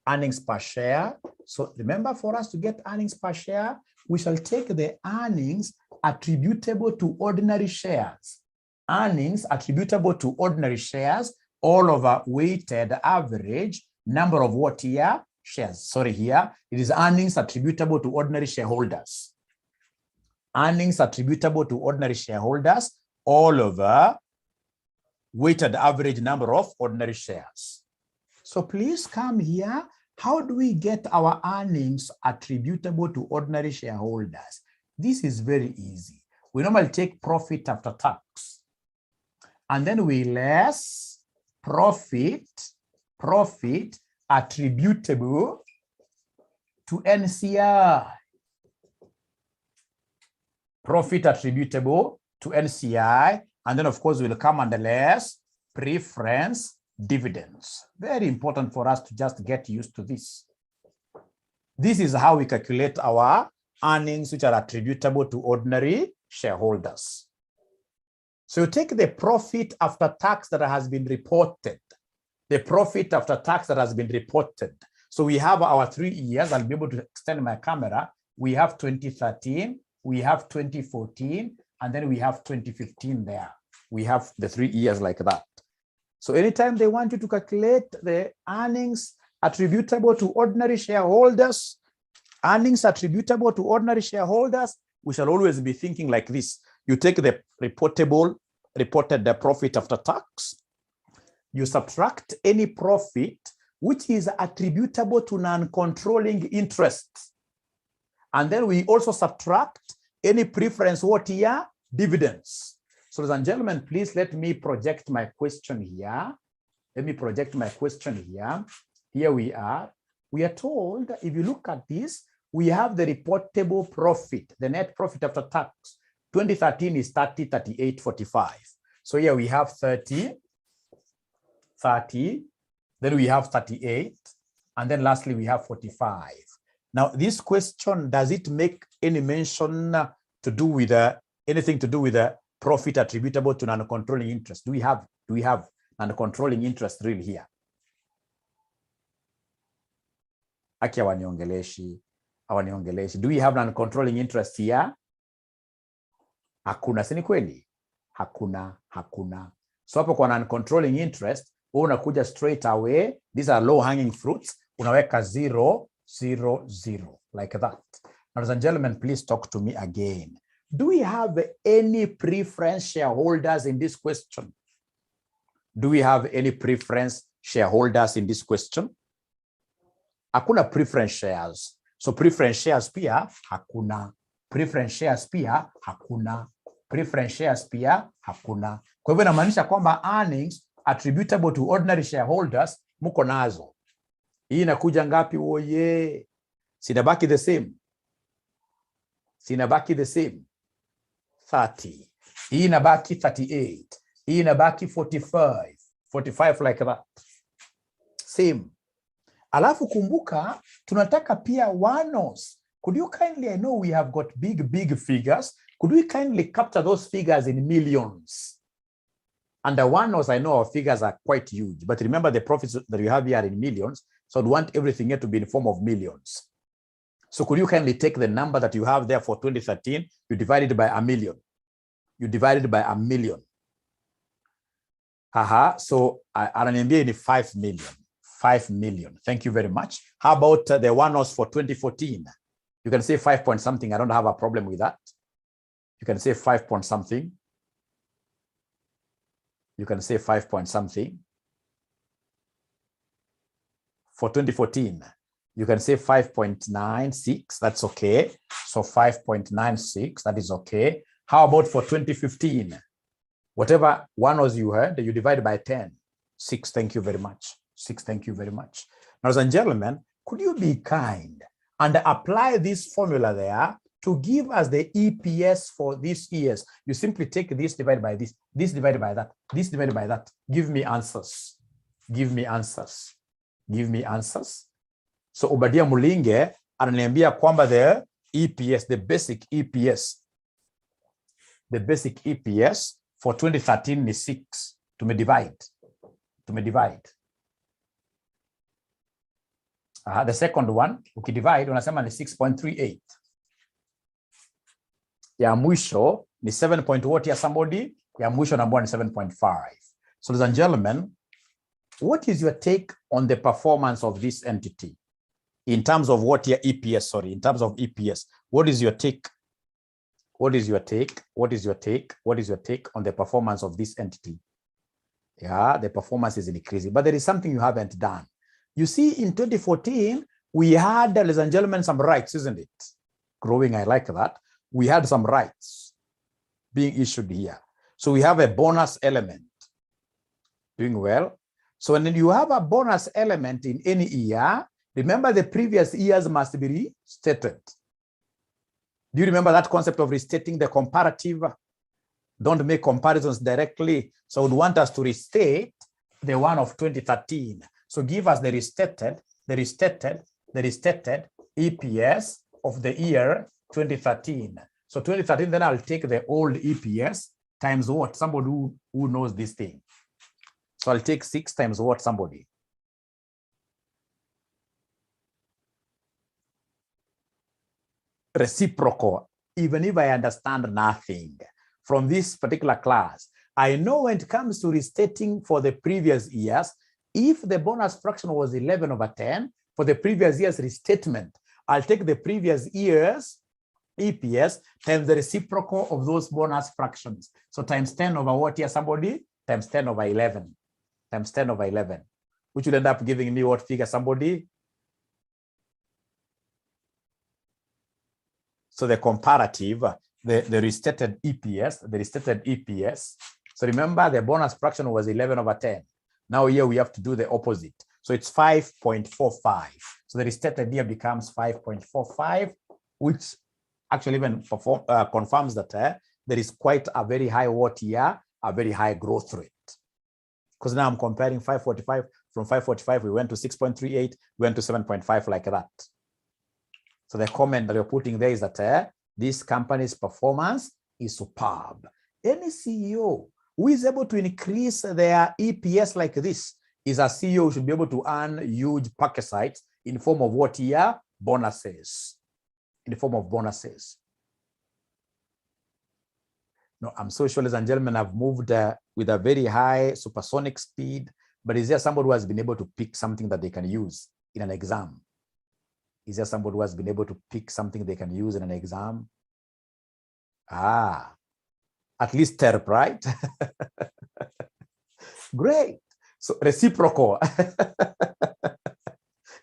earnings per share. So remember, for us to get earnings per share, we shall take the earnings attributable to ordinary shares. Earnings attributable to ordinary shares all over weighted average number of what here? Shares. Sorry, here it is earnings attributable to ordinary shareholders. Earnings attributable to ordinary shareholders all over weighted average number of ordinary shares. So please come here. How do we get our earnings attributable to ordinary shareholders? This is very easy. We normally take profit after tax, and then we less profit attributable to NCI. Profit attributable to NCI, and then of course we'll come under less preference dividends. Very important for us to just get used to this. This is how we calculate our earnings which are attributable to ordinary shareholders. So you take the profit after tax that has been reported. The profit after tax that has been reported. So we have our 3 years. I'll be able to extend my camera. We have 2013, we have 2014, and then we have 2015 there. We have the 3 years like that. So anytime they want you to calculate the earnings attributable to ordinary shareholders, we shall always be thinking like this. You take the reported profit after tax, you subtract any profit which is attributable to non-controlling interest. And then we also subtract any preference what here? Dividends. So ladies and gentlemen, please let me project my question here. Let me project my question here. Here we are. We are told, if you look at this, we have the reportable profit, the net profit after tax. 2013 is 30, 38, 45. So here we have 30, then we have 38, and then lastly we have 45. Now this question, does it make any mention to do with anything to do with the profit attributable to non-controlling interest? Do we have non-controlling interest really here? Aki awaniongeleshi. Do we have non-controlling interest here? Hakuna, si ni kweli? Hakuna. So hapo kwa non-controlling interest, unakuja straight away. These are low-hanging fruits. Unaweka 0, 0, 0, like that. Ladies and gentlemen, please talk to me again. Do we have any preference shareholders in this question? Do we have any preference shareholders in this question? Hakuna preference shares. So preference shares pia hakuna. Preference shares pia hakuna. Preference shares pia hakuna. Kwa hivyo inamaanisha kwamba earnings attributable to ordinary shareholders muko nazo. Hii inakuja ngapi? Oye. Sinabaki the same. 30. Hii inabaki 38. Hii inabaki 45. 45 like that. Same. Alafu kumbuka, tunataka pia one-offs. Could you kindly, I know we have got big figures. Could we kindly capture those figures in millions? And the one-offs, I know our figures are quite huge, but remember the profits that we have here in millions. So I'd want everything here to be in the form of millions. So could you kindly take the number that you have there for 2013, you divide it by 1 million. You divide it by 1 million. So ananiambia ni 5 million. 5 million. Thank you very much. How about the one-offs for 2014? You can say 5 point something. I don't have a problem with that. You can say 5 point something. You can say 5 point something. For 2014, you can say 5.96. That's okay. So 5.96, that is okay. How about for 2015? Whatever one-offs you heard, you divide by 10. 6, thank you very much. 6, thank you very much. Now, ladies and gentlemen, could you be kind and apply this formula there to give us the EPS for these years? You simply take this divided by this divided by that, this divided by that. Give me answers. Give me answers. Give me answers. So Obadia Mulinge ananiambia kwamba the EPS, the basic EPS for 2013 ni 6. Tumedivide. The second one, ukidivide unasema ni 6.38. Ya mwisho ni 7 point what ya somebody, ya mwisho nambua ni 7.5. So ladies and gentlemen, what is your take on the performance of this entity in terms of what your EPS, in terms of EPS? What is your take? What is your take on the performance of this entity? Yeah, the performance is increasing, but there is something you haven't done. You see, in 2014, we had, ladies and gentlemen, some rights, isn't it? Growing, I like that. We had some rights being issued here. So we have a bonus element. Doing well. So when you have a bonus element in any year, remember the previous years must be restated. Do you remember that concept of restating the comparative? Don't make comparisons directly. So I would want us to restate the one of 2013. So give us the restated EPS of the year 2013. So 2013, then I'll take the old EPS times what? Somebody who knows this thing. So I'll take 6 times what? Somebody. Reciprocal, even if I understand nothing from this particular class, I know when it comes to restating for the previous years, if the bonus fraction was 11/10, for the previous year's restatement, I'll take the previous year's EPS times the reciprocal of those bonus fractions. So times 10 over what here, somebody? Times 10 over 11. Times 10 over 11, which will end up giving me what figure, somebody? So the comparative, the restated EPS, So remember the bonus fraction was 11/10. Now here we have to do the opposite. So it's 5.45. So the restated here becomes 5.45, which actually even confirms that there is quite a very high what here, a very high growth rate. Because now I'm comparing 545, from 545, we went to 6.38, went to 7.5 like that. So the comment that you're putting there is that this company's performance is superb. Any CEO who is able to increase their EPS like this is a CEO who should be able to earn huge perquisites in form of what here? Bonuses. In the form of bonuses. No, I'm so sure, ladies and gentlemen, I've moved with a very high supersonic speed, but is there somebody who has been able to pick something that they can use in an exam? Is there somebody who has been able to pick something they can use in an exam? At least TERP, right? Great. So reciprocal.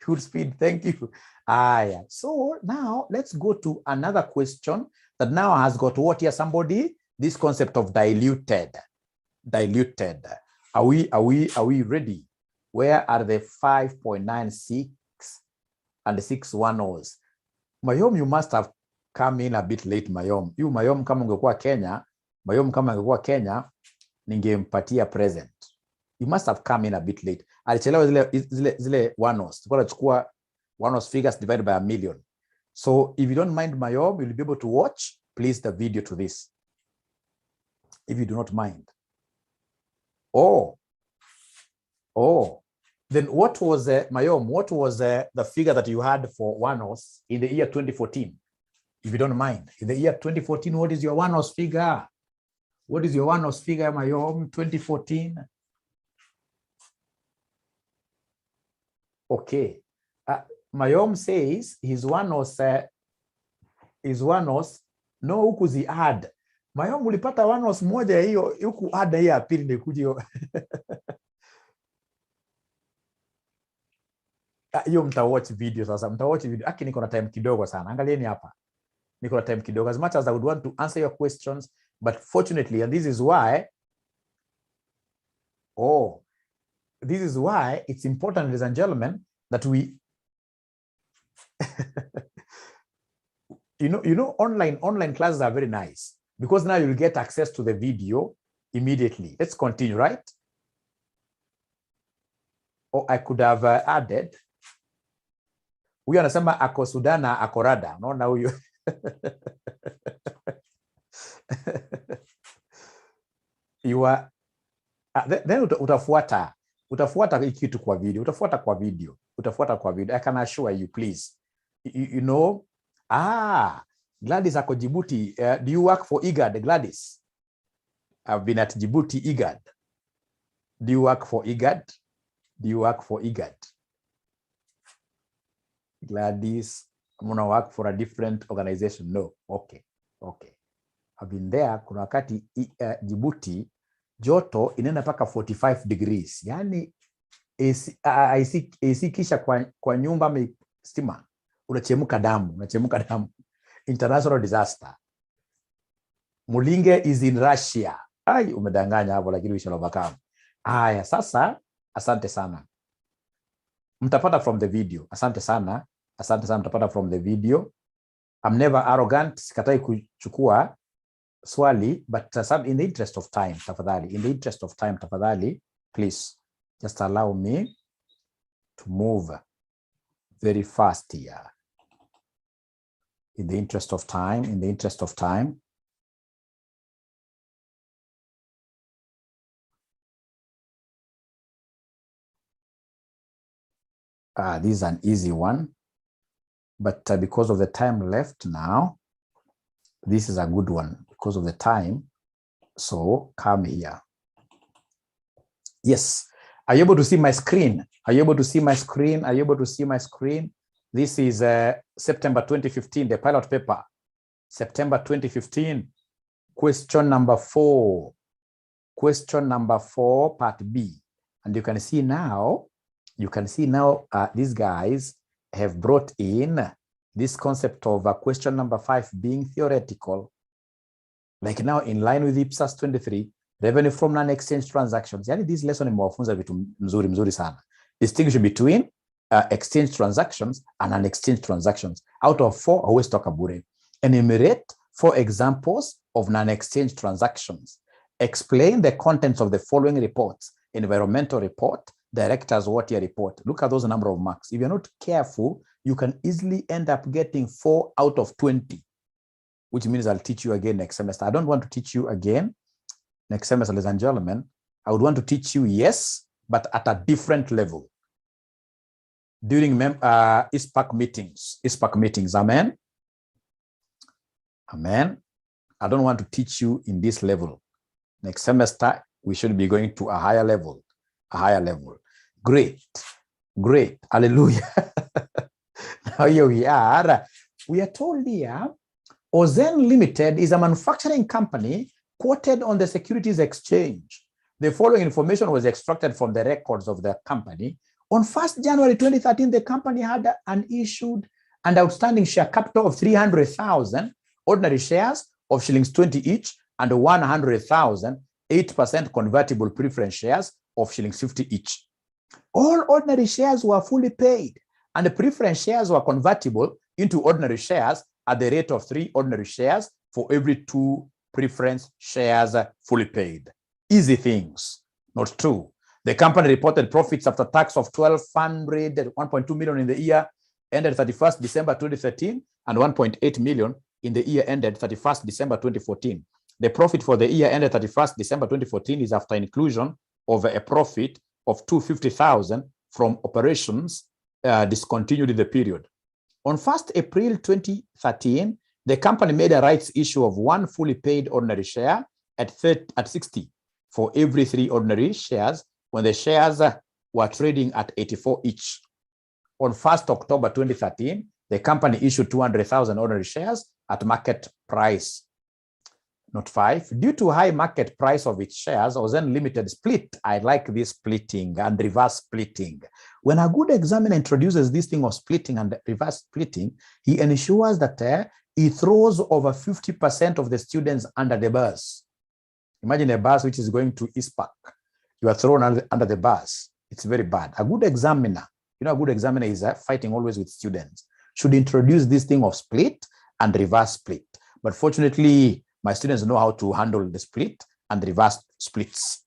Good speed, thank you. Yeah. So now let's go to another question that now has got what here, somebody? This concept of diluted. Are we ready? Where are the 5.96 and the 610s? Mayom, you must have come in a bit late, Mayom. You Mayom kama ungekuwa Kenya, ningempatia present. You must have come in a bit late. Alichelewa zile one-offs. Tukua chukua one-offs figures divided by 1,000,000. So if you don't mind, Mayom, you'll be able to watch, please, the video to this. If you do not mind. Then what was, Mayom, what was the figure that you had for one-offs in the year 2014? If you don't mind. In the year 2014, what is your one-offs figure? What is your one-offs figure, Mayom, 2014? Okay. Mayom says his one-offs, no huku zi add. Mayom ulipata one-offs moja hiyo, huku add hiyo apili ndekujio. Hiyo mtawatch video sasa, mtawatch video. Aki niko na time kidogo sana. Angalieni hapa. Niko na time kidogo. As much as I would want to answer your questions, but fortunately, and this is why, it's important, ladies and gentlemen, that we, you know, online classes are very nice because now you'll get access to the video immediately. Let's continue, right? Or I could have added. Huyu anasema ako Sudana, ako rada. Unaona huyu. You are, then utafuata kitu kwa video, utafuata kwa video. I can assure you, please. You know, Gladys ako Djibouti. Do you work for IGAD, Gladys? I've been at Djibouti, IGAD. Do you work for IGAD? Do you work for IGAD? Gladys, I'm gonna work for a different organization. No, okay. I've been there. Kuna wakati Djibouti joto inaenda paka 45 degrees. Yani AC kisha kwa nyumba stima unachemuka damu. International disaster. Mulinge is in Russia. Ai, umedanganya hapo, lakini we shall overcome. Haya, sasa asante sana. Mtapata from the video. Asante sana mtapata from the video. I'm never arrogant, sikatai kuchukua swali, but in the interest of time, tafadhali, please just allow me to move very fast here. In the interest of time. This is an easy one, but because of the time left now, this is a good one because of the time. So come here. Yes. Are you able to see my screen? This is September 2015, the pilot paper. September 2015, question number 4. Question number 4, part B. And you can see now, these guys have brought in this concept of question number 5 being theoretical. Like now, in line with IPSAS 23, revenue from non-exchange transactions. Yani this lesson imewafunza vitu mzuri sana. Distinguish between exchange transactions and non-exchange transactions. Out of 4, always talk about it. Enumerate 4 examples of non-exchange transactions. Explain the contents of the following reports: environmental report, director's water report. Look at those number of marks. If you're not careful, you can easily end up getting 4 out of 20, which means I'll teach you again next semester. I don't want to teach you again next semester, ladies and gentlemen. I would want to teach you, yes, but at a different level. During ISPAC meetings, amen? Amen. I don't want to teach you in this level. Next semester, we should be going to a higher level. Great. Hallelujah. Now here we are. We are told here, Ozen Limited is a manufacturing company quoted on the Securities Exchange. The following information was extracted from the records of the company. On 1st January 2013, the company had an issued and outstanding share capital of 300,000 ordinary shares of shillings 20 each and 100,000 8% convertible preference shares of shillings 50 each. All ordinary shares were fully paid, and the preference shares were convertible into ordinary shares at the rate of 3 ordinary shares for every 2 preference shares fully paid. Easy things. Not true. The company reported profits after tax of 1.2 million in the year ended 31st December 2013 and 1.8 million in the year ended 31st December 2014. The profit for the year ended 31st December 2014 is after inclusion of a profit of 250,000 from operations discontinued in the period. On 1st April 2013, the company made a rights issue of 1 fully paid ordinary share at 60 for every 3 ordinary shares when the shares were trading at 84 each. On 1st October 2013, the company issued 200,000 ordinary shares at market price. Note 5, due to high market price of its shares, Ozen Limited split. I like this splitting and reverse splitting. When a good examiner introduces this thing of splitting and reverse splitting, he ensures that he throws over 50% of the students under the bus. Imagine a bus which is going to ISPAC. You are thrown under the bus. It's very bad. A good examiner, a good examiner is fighting always with students, should introduce this thing of split and reverse split. But fortunately, my students know how to handle the split and reverse splits.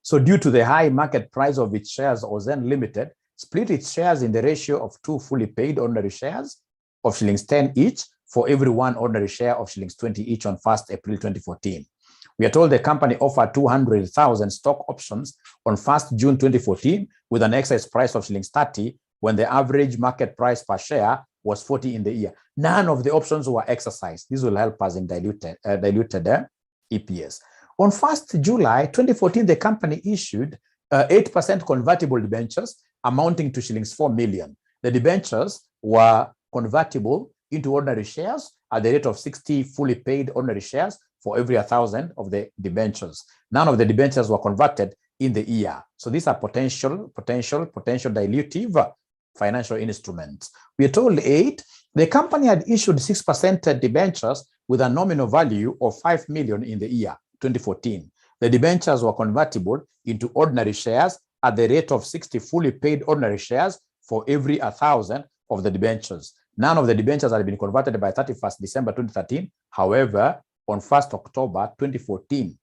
So due to the high market price of its shares, Ozen Limited split its shares in the ratio of 2 fully paid ordinary shares of shillings 10 each for every 1 ordinary share of shillings 20 each on 1st April 2014. We are told the company offered 200,000 stock options on 1st June 2014 with an exercise price of shillings 30 when the average market price per share was 40 in the year. None of the options were exercised. This will help us in diluted EPS. On 1st July 2014, the60 issued 8% convertible debentures amounting to shillings 4 million. The debentures were convertible into ordinary shares at the rate of 60 fully paid ordinary shares for every 1,000 of the debentures. None of the debentures were converted in the year. So these are potential dilutive financial instruments. We are told 8, the company had issued 6% debentures with a nominal value of 5 million in the year 2014. The debentures were convertible into ordinary shares at the rate of 60 fully paid ordinary shares for every 1,000 of the debentures. None of the debentures had been converted by 31st December 2013. However, on 1st October 2014,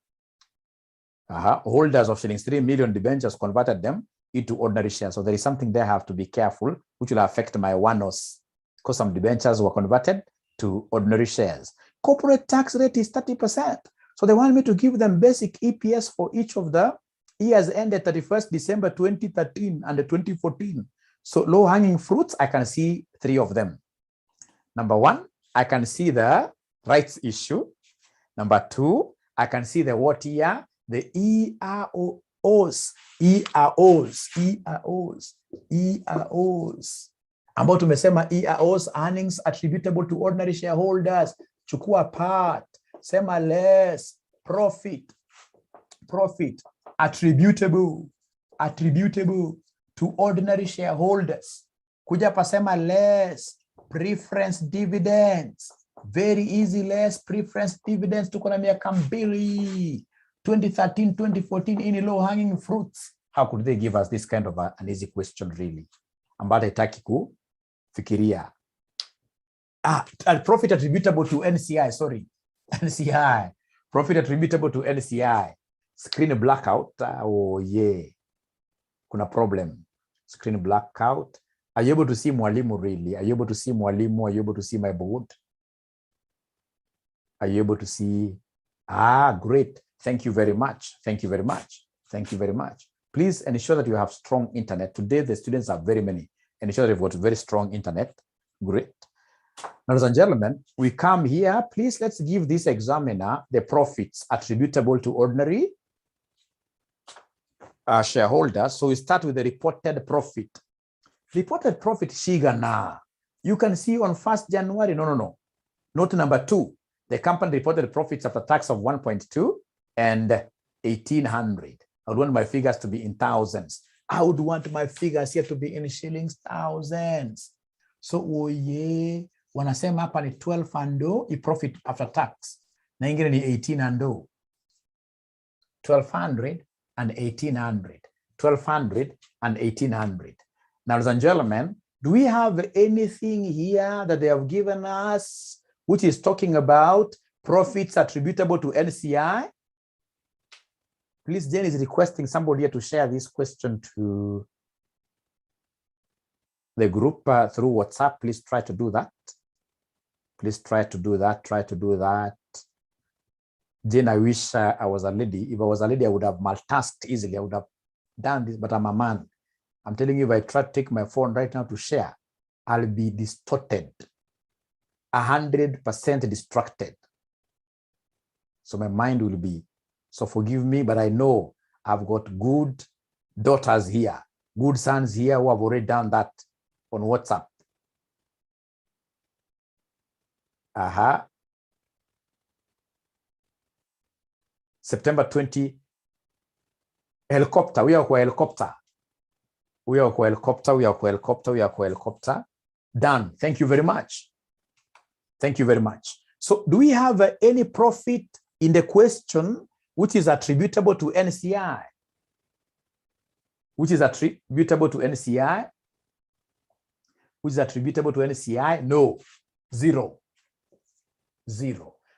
holders of shillings 3 million debentures converted them into ordinary shares. So there is something there I have to be careful, which will affect my one-offs because some debentures were converted to ordinary shares. Corporate tax rate is 30%. So they want me to give them basic EPS for each of the years ended 31st December 2013 and 2014. So low-hanging fruits, I can see 3 of them. Number 1, I can see the rights issue. Number 2, I can see the what year? The EROs. Ambao tumesema EROs, earnings attributable to ordinary shareholders. Chukua part. Sema less. Profit attributable to ordinary shareholders. Kuja pasema less. Preference dividends. Very easy, less preference dividends. Tuko na miaka mbili. 2013, 2014, any low-hanging fruits. How could they give us this kind of an easy question, really? Ambayo haitaki kufikiria. Profit attributable to NCI, sorry. NCI. Profit attributable to NCI. Screen blackout. Oh, yeah. Kuna problem. Screen blackout. Are you able to see mwalimu, really? Are you able to see mwalimu? Are you able to see my board? Are you able to see? Great. Thank you very much. Thank you very much. Thank you very much. Please ensure that you have strong internet. Today, the students are very many. Ensure that you've got very strong internet. Great. Ladies and gentlemen, we come here. Please, let's give this examiner the profits attributable to ordinary shareholders. So we start with the reported profit. Reported profit, Shigana. You can see on 1st January, no. Note number 2. The company reported profits after tax of 1.2 and 1,800. I would want my figures to be in thousands. I would want my figures here to be in shillings, thousands. So, wanasema hapa ni 12 ando, i profit after tax. Na ingine ni 18 ando. 1,200 and 1,800. 1,200 and 1,800. Now, ladies and gentlemen, do we have anything here that they have given us which is talking about profits attributable to NCI? Please, Jane is requesting somebody here to share this question to the group through WhatsApp. Please try to do that. Please try to do that. Try to do that. Jane, I wish I was a lady. If I was a lady, I would have multitasked easily. I would have done this, but I'm a man. I'm telling you, if I try to take my phone right now to share, I'll be distorted. 100% distracted. So my mind will be, so forgive me, but I know I've got good daughters here, good sons here who have already done that on WhatsApp. September 20, helicopter, we are helicopter. We are helicopter. Done. Thank you very much. Thank you very much. So do we have any profit in the question which is attributable to NCI? Which is attributable to NCI? Which is attributable to NCI? No. Zero.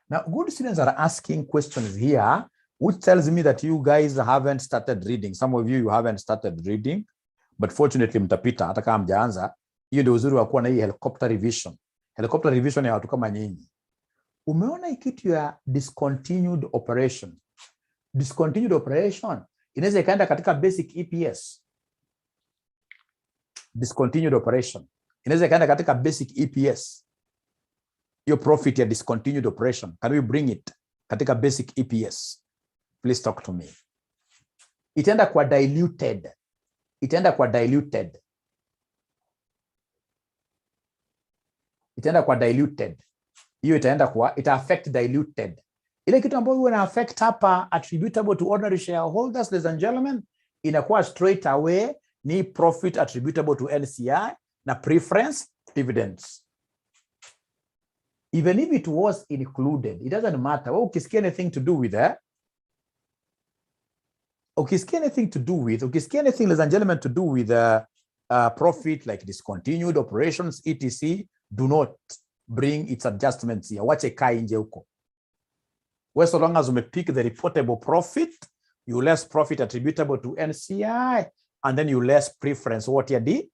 Now, good students are asking questions here, which tells me that you guys haven't started reading. Some of you haven't started reading. but fortunately mtapita hata kama mjaanza. Hiyo ndio uzuri wa kuwa na hii helicopter revision. Helicopter revision ya watu kama nyinyi. Umeona kitu ya discontinued operation. Discontinued operation inaweza ikaenda katika basic EPS. Discontinued operation inaweza ikaenda katika basic EPS. Your profit ya discontinued operation, can we bring it katika basic EPS? Please talk to me. Itaenda kwa diluted. Itaenda kwa diluted. Itaenda kwa diluted. Hiyo itaenda kwa, ita affect diluted. Ile kitu ambayo huwa ina affect hapa attributable to ordinary shareholders, ladies and gentlemen, inakuwa straight away ni profit attributable to NCI na preference dividends. Even if it was included, it doesn't matter. Well, ukisikia anything to do with that, ukisikia anything, ladies and gentlemen, to do with profit like discontinued operations, etc., do not bring its adjustments here. Wache kai nje huko. Well, so long as we pick the reportable profit, you less profit attributable to NCI, and then you less preference what are the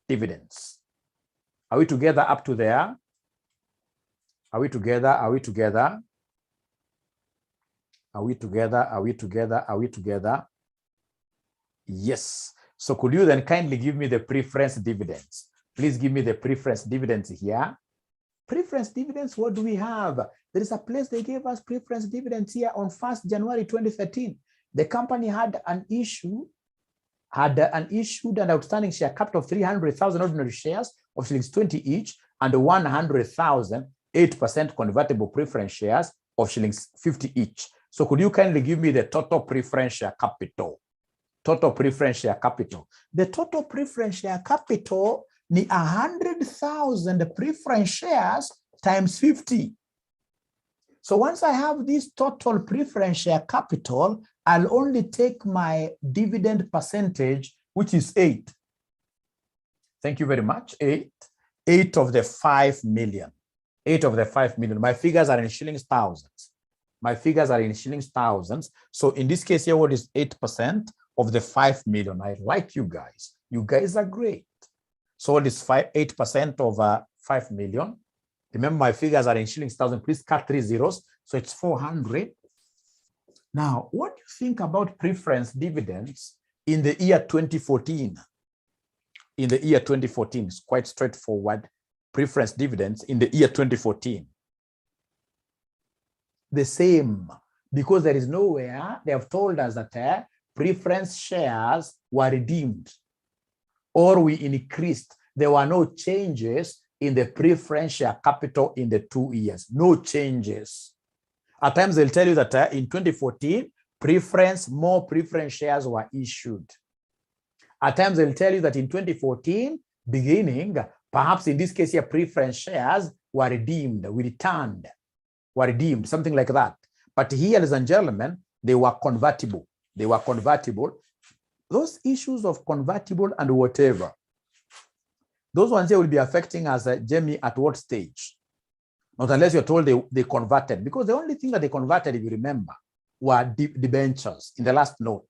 dividends. Are we together up to there? Are we together? Are we together? Are we together? Are we together? Are we together? Yes. So could you then kindly give me the preference dividends? Please give me the preference dividends here. Preference dividends, what do we have? There is a place they gave us preference dividends here on 1st January 2013. The company had an issued an outstanding share capital of 300,000 ordinary shares of shillings 20 each and 100,000 8% convertible preference shares of shillings 50 each. So could you kindly give me the total preference share capital? Total preference share capital. The total preference share capital ni 100,000 preference shares times 50. So once I have this total preference share capital, I'll only take my dividend percentage, which is 8. Thank you very much. 8 of the 5 million. 8 of the 5 million. My figures are in shillings thousands. My figures are in shillings thousands. So in this case here, what is 8% of the 5 million? I like you guys. You guys are great. So what is 8% of 5 million? Remember, my figures are in shillings thousand. Please cut 3 zeros. So it's 400. Now, what do you think about preference dividends in the year 2014? In the year 2014, it's quite straightforward. Preference dividends in the year 2014. The same, because there is nowhere they have told us that preference shares were redeemed or we increased. There were no changes in the preference share capital in the 2 years. No changes. At times they'll tell you that in 2014, more preference shares were issued. At times they'll tell you that in 2014, beginning, perhaps in this case here, preference shares were redeemed, were redeemed, something like that. But here, ladies and gentlemen, they were convertible. They were convertible. Those issues of convertible and whatever, those ones here will be affecting us, Jamie, at what stage? Not unless you're told they converted, because the only thing that they converted, if you remember, were debentures in the last note.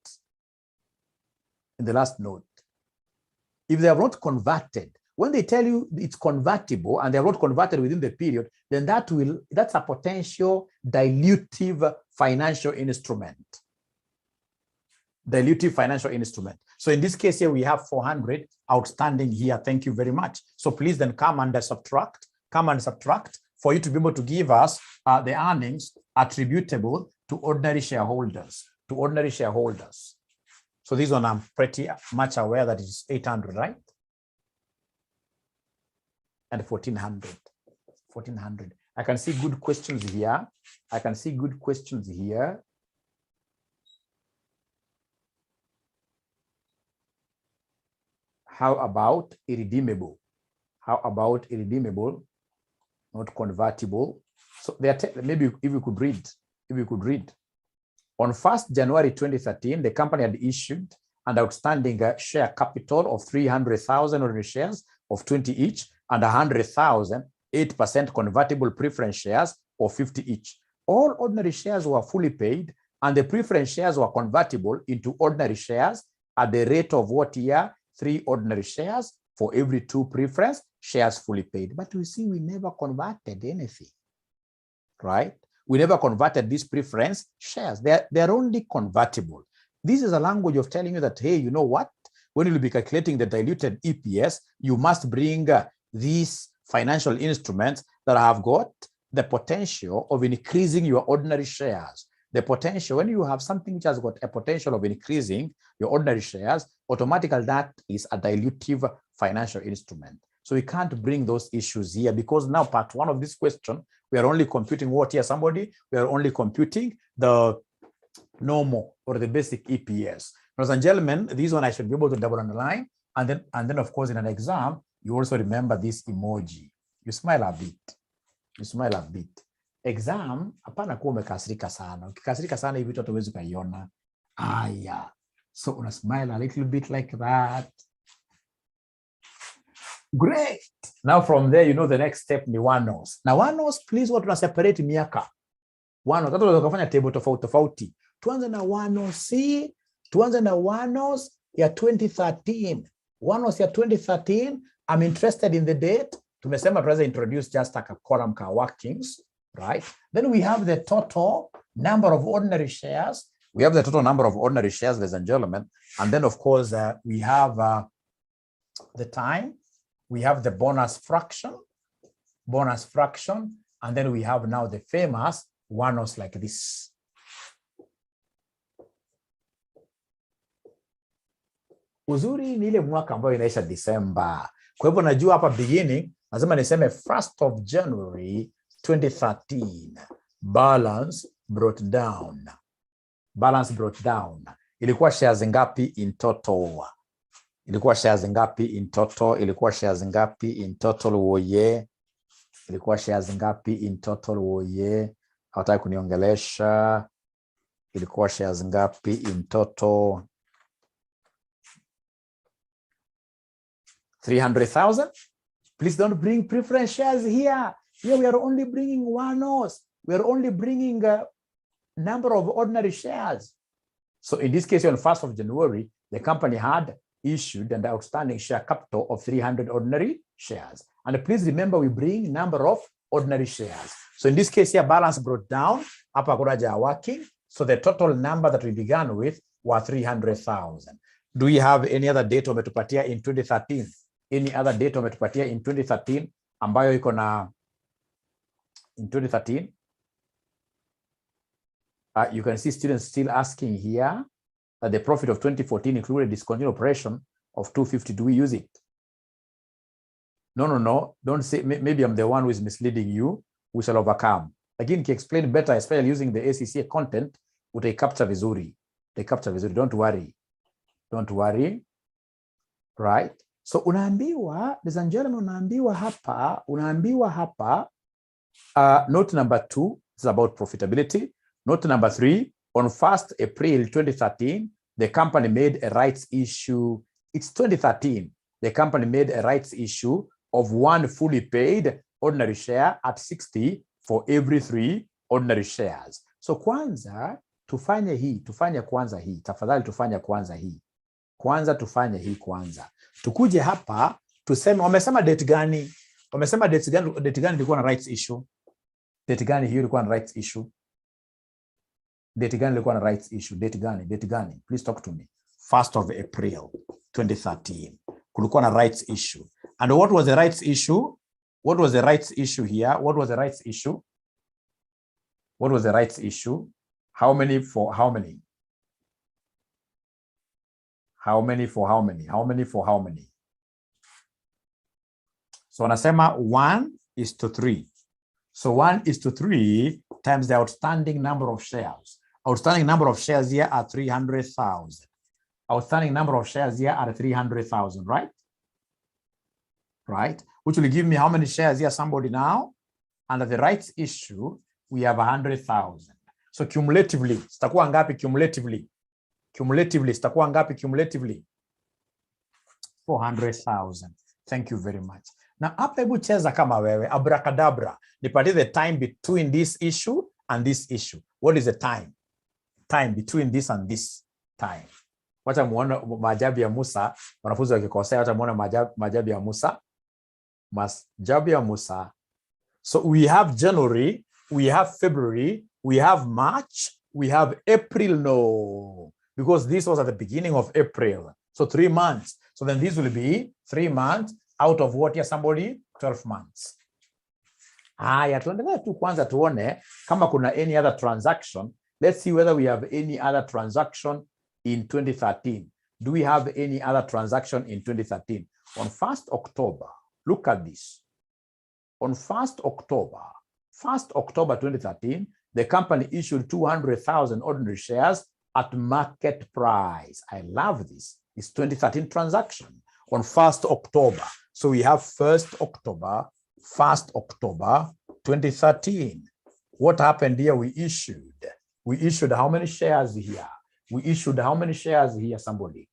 In the last note. If they have not converted, when they tell you it's convertible and they have not converted within the period, then that's a potential dilutive financial instrument. Dilutive financial instrument. So in this case here, we have 400 outstanding here. Thank you very much. So please then come and subtract for you to be able to give us the earnings attributable to ordinary shareholders, So this one I'm pretty much aware that it's 800, right? And 1400. I can see good questions here. How about irredeemable? Not convertible. So maybe if you could read. On 1st January 2013, the company had issued an outstanding share capital of 300,000 ordinary shares of 20 each and 100,000 8% convertible preference shares of 50 each. All ordinary shares were fully paid and the preference shares were convertible into ordinary shares at the rate of what year? 3 ordinary shares for every 2 preference shares fully paid. But you see, we never converted anything, right? We never converted these preference shares. They're only convertible. This is a language of telling you that, hey, you know what? When you'll be calculating the diluted EPS, you must bring these financial instruments that have got the potential of increasing your ordinary shares. The potential, when you have something which has got a potential of increasing your ordinary shares, automatically that is a dilutive financial instrument. So we can't bring those issues here because now part 1 of this question, we are only computing what here, somebody? We are only computing the normal or the basic EPS. Ladies and gentlemen, this one I should be able to double underline. And then of course, in an exam, you also remember this emoji. You smile a bit. You smile a bit. Exam, hapana kuwa umekasirika sana. Ukikasirika sana hivi watu hawezi kuiona. Aya. So una smile a little bit like that. Great. Now from there, you know the next step ni one-offs. Now one-offs, please, what tuna separate miaka. One-offs, hata tunaweza kufanya table tofauti. Tuanze na one-offs, tuanze na one-offs ya 2013. One-offs ya 2013, I'm interested in the date. Tumesema tunaweza introduce just like a column ka workings, right? Then we have the total number of ordinary shares. We have the total number of ordinary shares, ladies and gentlemen. And then of course, we have the time. We have the bonus fraction, and then we have now the famous one-offs like this. Uzuri ni ile mwaka ambayo inaisha December. Kwa hivyo najua hapa beginning, lazima niseme 1st of January 2013, balance brought down. Balance brought down. Ilikuwa shares ngapi in total? Ilikuwa shares ngapi in total? Ilikuwa shares ngapi in total woye? Ilikuwa shares ngapi in total woye? Hawataka kuniongelesha. Ilikuwa shares ngapi in total? 300,000? Please don't bring preference shares here. Here we are only bringing one-offs. We are only bringing a number of ordinary shares. So in this case, on 1st of January, the company had issued an outstanding share capital of 300 ordinary shares. And please remember, we bring number of ordinary shares. So in this case here, balance brought down, hapa kuraja working. So the total number that we began with was 300,000. Do we have any other date umetupatia in 2013? Any other date umetupatia in 2013 ambayo iko na in 2013? You can see students still asking here that the profit of 2014 included discontinued operation of 250. Do we use it? No. Don't say, maybe I'm the one who is misleading you. We shall overcome. Again, can explain better, especially using the ACCA content, utai capture vizuri. Don't worry. Don't worry. Right? So unaambiwa, ladies and gentlemen, unaambiwa hapa, note number 2 is about profitability. Note number 3, on 1st April 2013, the company made a rights issue. It's 2013. The company made a rights issue of 1 fully paid ordinary share at 60 for every 3 ordinary shares. So kwanza, tufanye kwanza hii. Tafadhali tufanye kwanza hii. Kwanza. Tukuje hapa, tuseme, wamesema date gani? Wamesema date gani ilikuwa na rights issue? Date gani hiyo ilikuwa na rights issue? Date gani ilikuwa na rights issue? Date gani? Please talk to me. 1st of April 2013. Kulikuwa na rights issue. And what was the rights issue? What was the rights issue here? What was the rights issue? How many for how many? How many for how many? So wanasema 1:3. So 1:3 times the outstanding number of shares. Outstanding number of shares here are 300,000. Outstanding number of shares here are 300,000, right? Right? Which will give me how many shares here, somebody now? Under the rights issue, we have 100,000. So cumulatively, sitakuwa ngapi cumulatively? Sitakuwa ngapi cumulatively? 400,000. Thank you very much. Now, hapa hebu cheza kama wewe, abracadabra. Nipatie the time between this issue and this issue. What is the time? Time between this and this time. Wacha muone maajabu ya Musa. Wanafunzi wakikosea wacha muone maajabu ya Musa. Maajabu ya Musa. So we have January, we have February, we have March, we have April. No, because this was at the beginning of April. So 3 months. So then this will be 3 months out of what, yeah, somebody? 12 months. Haya, tuendelee tu kwanza tuone kama kuna any other transaction. Let's see whether we have any other transaction in 2013. Do we have any other transaction in 2013? On 1st October, look at this. On 1st October 2013, the company issued 200,000 ordinary shares at market price. I love this. It's 2013 transaction on 1st October. So we have 1st October 2013. What happened here? We issued how many shares here? We issued how many shares here, somebody?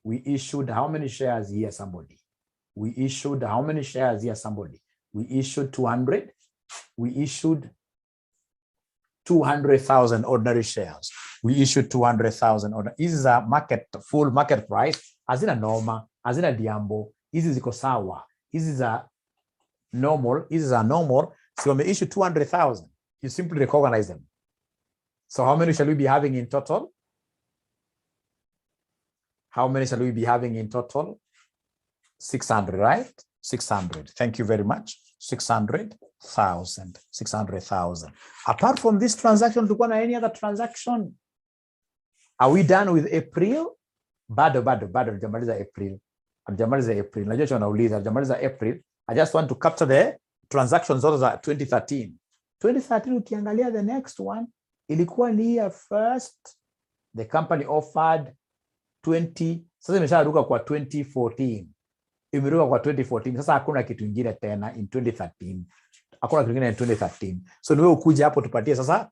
We issued how many shares here, somebody? We issued how many shares here, somebody? We issued 200. We issued 200,000 ordinary shares. We issued 200,000 ordinary. This is a full market price. Hazina norma, hazina diambo. This is ziko sawa. This is a normal. This is a normal. So we issue 200,000. You simply recognize them. So how many shall we be having in total? How many shall we be having in total? 600, right? 600. Thank you very much. 600,000. 600,000. Apart from this transaction, do you want any other transaction? Are we done with April? Bado. Jamaliza April. Jamaliza April. Najua tunauliza jamaliza April. I just want to capture the transactions of 2013. 2013 ukiangalia the next one ilikuwa ni year first. The company offered 20. Sasa imesharuka kwa 2014. Imeruka kwa 2014. Sasa hakuna kitu kingine tena in 2013. Hakuna kitu kingine in 2013. So niwe ukuja hapo tupatie sasa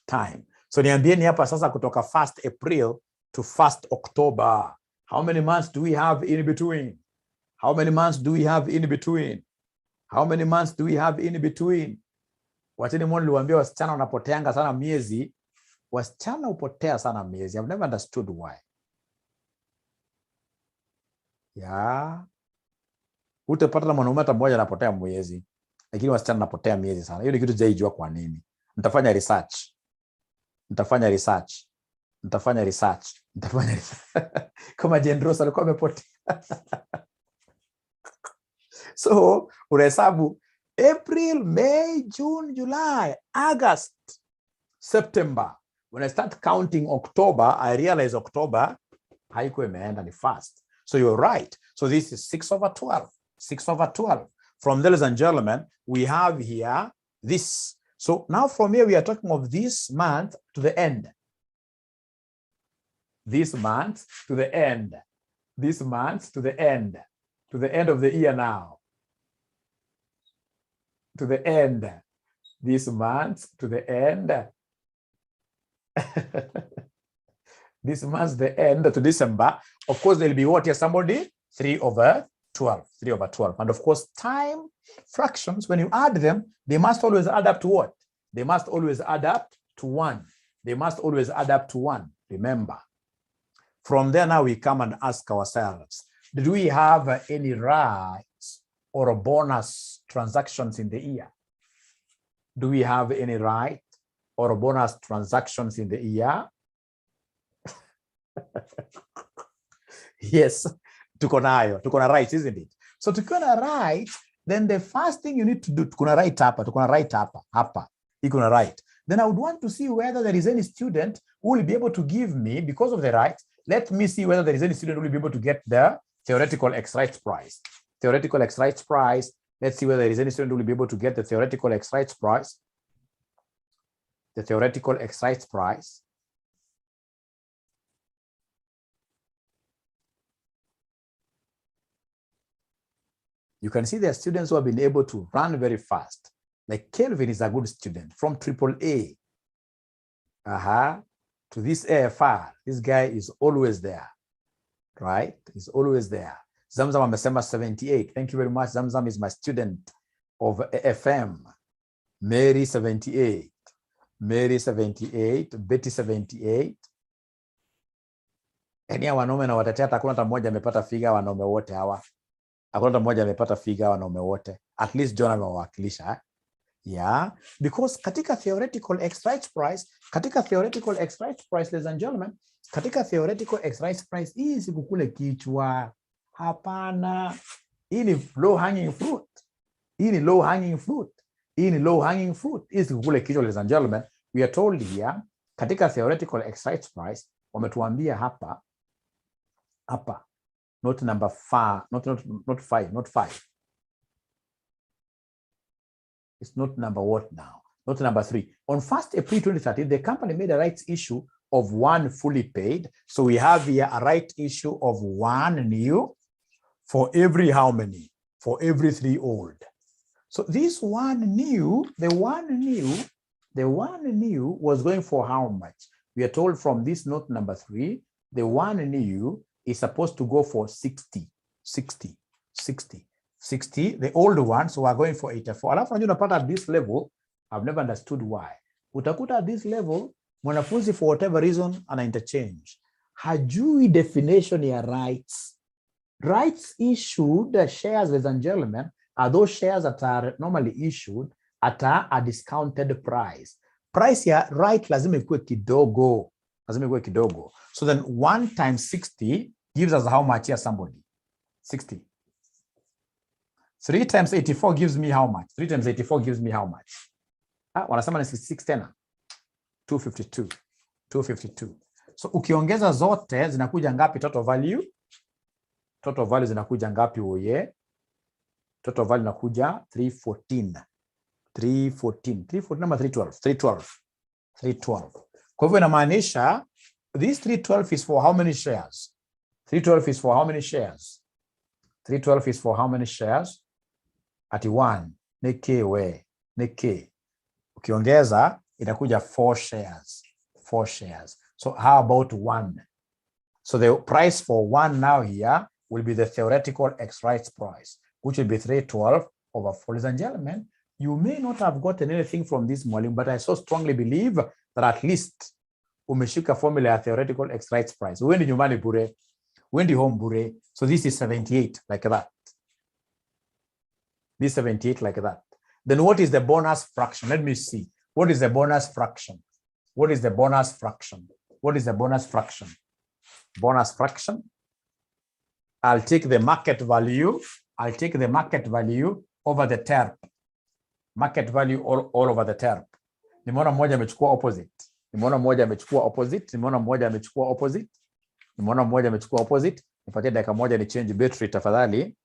time. So niambieni hapa sasa kutoka 1st April to 1st October. How many months do we have in between? How many months do we have in between? How many months do we have in between? Wacheni mwoni liwambia wasichana wanapoteanga sana miezi. Wasichana upotea sana miezi. I've never understood why. Yeah. Utapata na mwanaume hata mmoja anapotea mwezi. Lakini wasichana wanapotea miezi sana. Hiyo ni kitu sijaijua kwa nini. Nitafanya research. Kama Jane Rose alikuwa amepotea. So, unahesabu April, May, June, July, August, September. When I start counting October, I realize October haikuwa imeenda ni fast. So you're right. So this is 6/12. 6/12. From there, ladies and gentlemen, we have here this. So now from here, we are talking of this month to the end. This month to the end. This month to the end. To the end of the year now. To the end. This month to the end. This month the end to December. Of course, there'll be what here, somebody? 3/12. 3/12. And of course, time fractions, when you add them, they must always add up to what? They must always add up to 1. They must always add up to 1. Remember. From there now we come and ask ourselves, did we have any rights or bonus transactions in the year? Do we have any right or bonus transactions in the year? Yes, tuko na rights, isn't it? So tuko na rights, then the first thing you need to do, tuko na right hapa, iko na right. Then I would want to see whether there is any student who will be able to give me, because of the rights, let me see whether there is any student who will be able to get the theoretical X rights prize. Theoretical X rights prize. Let's see whether there is any student who will be able to get the theoretical X rights prize. The theoretical X rights prize. You can see there are students who have been able to run very fast. Like Kelvin is a good student from AAA. To this AFR. This guy is always there. Right? He's always there. Zamzam amesema 78. Thank you very much. Zamzam is my student of FM. Mary 78. Mary 78. Betty 78. Yaani wanaume na watetea, hakuna hata mmoja amepata figa, wanaume wote hawa. Hakuna hata mmoja amepata figa, wanaume wote. At least John amewakilisha. Yeah, because katika theoretical ex-rights price, ladies and gentlemen, katika theoretical ex-rights price, hii si kukule kichwa. Hapana. Hii ni low hanging fruit. Hii ni low hanging fruit. Hii ni low hanging fruit. Hii si kukule kichwa, ladies and gentlemen. We are told here, katika theoretical ex-rights price, wametuambia hapa, not number 5, not 5. It's not number what now? Not number 3. On 1st April 2013, the company made a rights issue of 1 fully paid. So we have here a right issue of 1 new for every how many? For every 3 old. So this 1 new, the one new was going for how much? We are told from this note number 3, the 1 new is supposed to go for 60. The old ones, so we're going for 84. Alafu unapata at this level, I've never understood why. Utakuta at this level, mwanafunzi for whatever reason ana interchange. Hajui definition ya rights. Rights issued shares, ladies and gentlemen, are those shares that are normally issued at a discounted price. Price ya right lazima ikuwe kidogo. So then 1 times 60 gives us how much here, somebody? 60. 3 times 84 gives me how much? 3 times 84 gives me how much? Wanasema ni 66 tena. 252. So ukiongeza zote zinakuja ngapi total value? Total value zinakuja ngapi oye? Total value inakuja 314 ama 312. Kwa hivyo inamaanisha this 312 is for how many shares? 312 is for how many shares? 312 is for how many shares? Ati 1 neke ukiongeza itakuja 4 shares. So how about 1? So the price for 1 now here will be the theoretical ex-rights price, which will be 312 over 4. Ladies and gentlemen, you may not have gotten anything from this mwalimu, but I so strongly believe that at least umeshika formula ya theoretical ex-rights price. Uendi nyumbani bure, uendi home bure. So this is 78 like that. This 78 like that. Then what is the bonus fraction? Let me see. What is the bonus fraction? Bonus fraction. I'll take the market value. Over the term. Market value all over the term. Nimeona mmoja amechukua opposite. Nipatie dakika moja ni change battery tafadhali.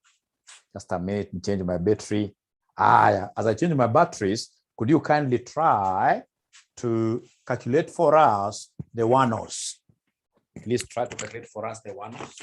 Just a minute, change my battery. As I change my batteries, could you kindly try to calculate for us the one-offs? Please try to calculate for us the one-offs.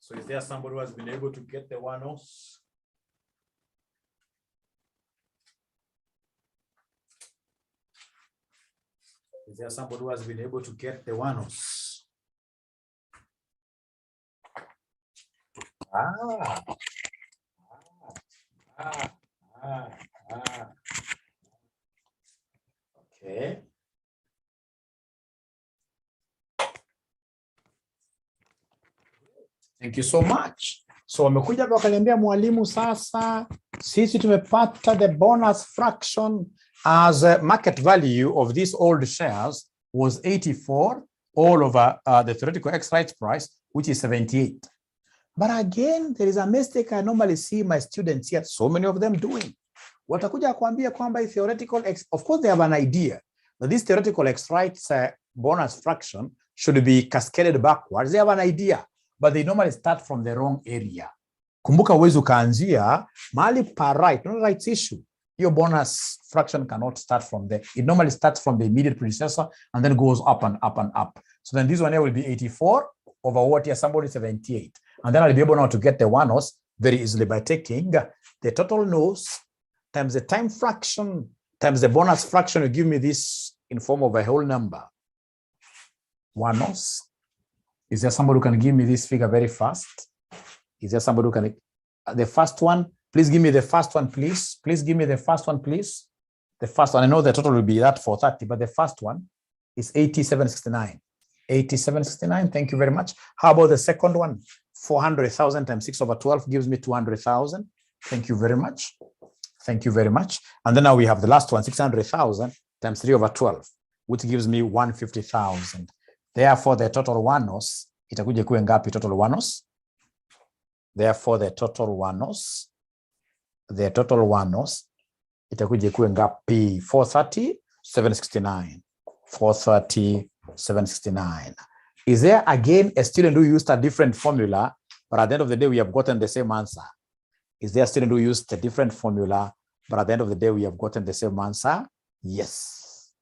So is there somebody who has been able to get the one-offs? Is there somebody who has been able to get the one-offs? Okay. Thank you so much. So wamekuja wakaniambia mwalimu, sasa sisi tumepata the bonus fraction as a market value of these old shares was 84 all over the theoretical ex-rights price, which is 78. But again, there is a mistake I normally see my students here, so many of them doing. Watakuja kuambia kwamba theoretical X, of course they have an idea that this theoretical X rights bonus fraction should be cascaded backwards. They have an idea, but they normally start from the wrong area. Kumbuka uwezi ukaanzia mahali pa right, not rights issue. Your bonus fraction cannot start from there. It normally starts from the immediate predecessor and then goes up and up and up. So then this one here will be 84 over what here, somebody 78. And then I'll be able now to get the one-nos very easily by taking the total nos times the time fraction times the bonus fraction will give me this in form of a whole number. One-nos. Is there somebody who can give me this figure very fast? Is there somebody who can, the first one, please give me the first one, please. Please give me the first one, please. The first one, I know the total will be that 430, but the first one is 8769. 8769, thank you very much. How about the second one? 400,000 times 6 over 12 gives me 200,000. Thank you very much. Thank you very much. And then now we have the last one, 600,000 times 3 over 12, which gives me 150,000. Therefore, the total one-nos, itakuja kuwe ngapi total one-nos? Therefore, the total one-nos, itakuja kuwe ngapi? 430, 769. 430, 769. Is there again a student who used a different formula, but at the end of the day, we have gotten the same answer? Is there a student who used a different formula, but at the end of the day, we have gotten the same answer? Yes.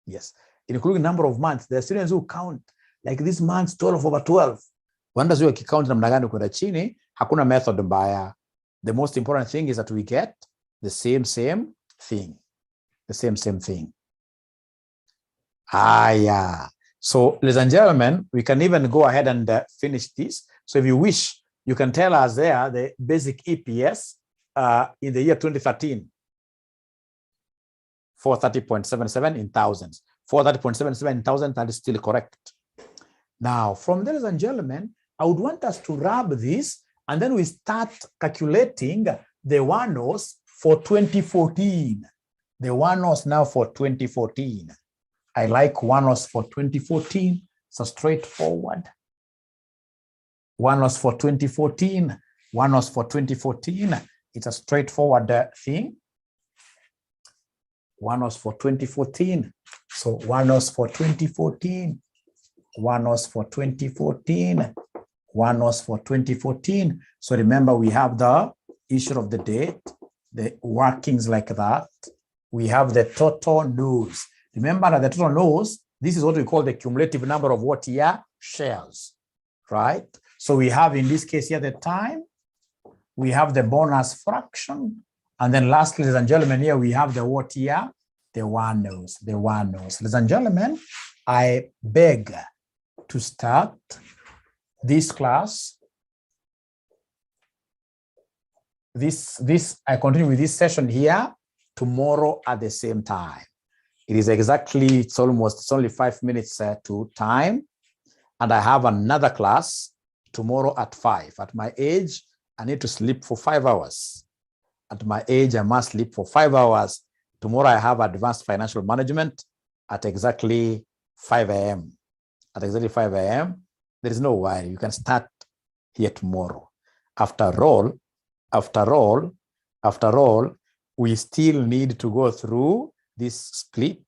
Yes. Including number of months, there are students who count like this month's 12 over 12. Wanda zio kikount namna gani kwenda chini, hakuna method mbaya. The most important thing is that we get the same thing. The same thing. Yeah. So, ladies and gentlemen, we can even go ahead and finish this. So if you wish, you can tell us there the basic EPS in the year 2013. 430.77 in thousands. 430.77 in thousands, that is still correct. Now, from there, ladies and gentlemen, I would want us to rub this, and then we start calculating the one-nos for 2014. The one-nos now for 2014. I like one-nos for 2014. So straightforward. One-nos for 2014. One-nos for 2014. It's a straightforward thing. One-nos for 2014. So one-nos for 2014. One-nos for 2014. One-nos for 2014. So remember, we have the issue of the date, the workings like that. We have the total nos. Remember that the total nos, this is what we call the cumulative number of what year shares, right? So we have in this case here the time, we have the bonus fraction, and then lastly, ladies and gentlemen, here we have the what year? The one-nos, the one-nos. Ladies and gentlemen, I beg to start this class. I continue with this session here tomorrow at the same time. It is exactly, it's only 5 minutes to time. And I have another class tomorrow at 5. At my age, I need to sleep for 5 hours. At my age, I must sleep for 5 hours. Tomorrow, I have advanced financial management at exactly 5 a.m. At exactly 5 a.m., there is no worry. You can start here tomorrow. After all, we still need to go through this split.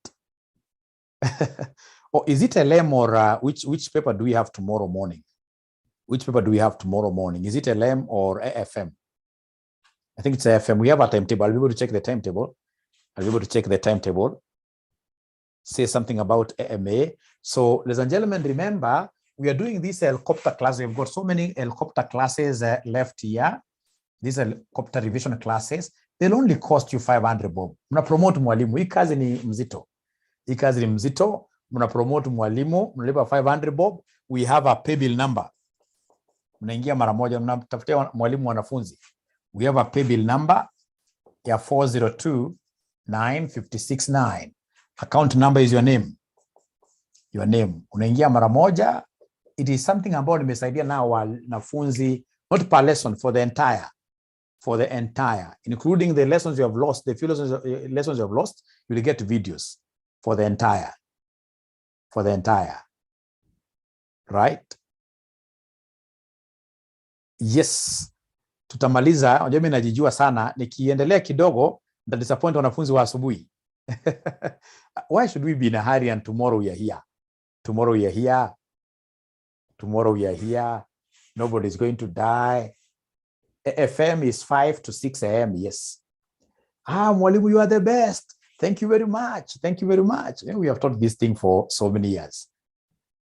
Or is it a LEM or which paper do we have tomorrow morning? Which paper do we have tomorrow morning? Is it a LEM or AFM? I think it's AFM. We have a timetable. I'll be able to check the timetable. Say something about AMA. So, ladies and gentlemen, remember, we are doing this helicopter class. We've got so many helicopter classes left here. These helicopter revision classes. They'll only cost you 500 bob. Muna promote mwalimu. Hii kazi ni mzito. Muna promote mwalimu. Mnalipa 500 bob. We have a pay bill number. Mnaingia mara moja. Mnatafutia mwalimu wanafunzi. We have a pay bill number ya 4029569. Account number is your name. Your name. Unaingia mara moja. It is something about nimesaidia na wanafunzi, not per lesson, for the entire, including the lessons you have lost, the few lessons you have lost, you will get videos for the entire, right? Yes, tutamaliza. Unajua mimi najijua sana, nikiendelea kidogo nita disappoint wanafunzi wa asubuhi. Why should we be in a hurry and tomorrow we are here? Tomorrow we are here. Tomorrow we are here. Nobody is going to die. FM is 5 to 6 a.m. Yes. Mwalimu, you are the best. Thank you very much. Thank you very much. We have taught this thing for so many years.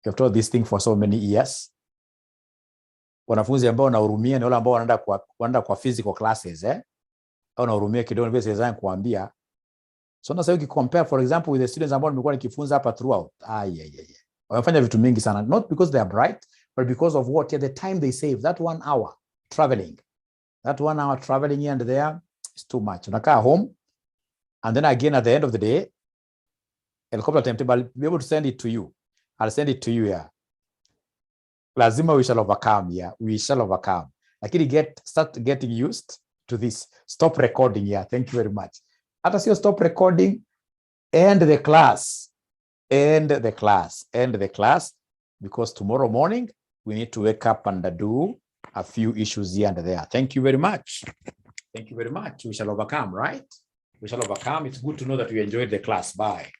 We have taught this thing for so many years. Wanafunzi ambao wanahurumia ni wale ambao wanaenda kwa physical classes, au wanahurumia kidogo vile siweza kuambia. So na sasa ukicompare for example with the students ambao nimekuwa nikifunza hapa throughout. Wamefanya vitu mingi sana, not because they are bright, but because of what the time they save. That 1 hour traveling. That 1 hour traveling here and there is too much. Unakaa home and then again at the end of the day, helicopter timetable, I'll be able to send it to you. I'll send it to you here. Lazima we shall overcome. Yeah, we shall overcome. Lakini start getting used to this. Stop recording. Yeah, thank you very much. Hata sio stop recording, end the class. End the class. End the class. Because tomorrow morning, we need to wake up and do a few issues here and there. Thank you very much. Thank you very much. We shall overcome, right? We shall overcome. It's good to know that you enjoyed the class. Bye.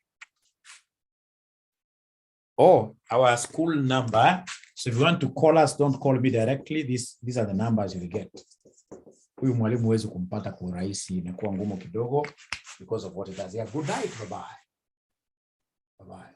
Oh, our school number. So if you want to call us, don't call me directly. These are the numbers you get. Huyu mwalimu huwezi kumpata kwa urahisi, inakuwa ngumu kidogo because of what it does. Yeah, good night. Bye-bye. Bye-bye.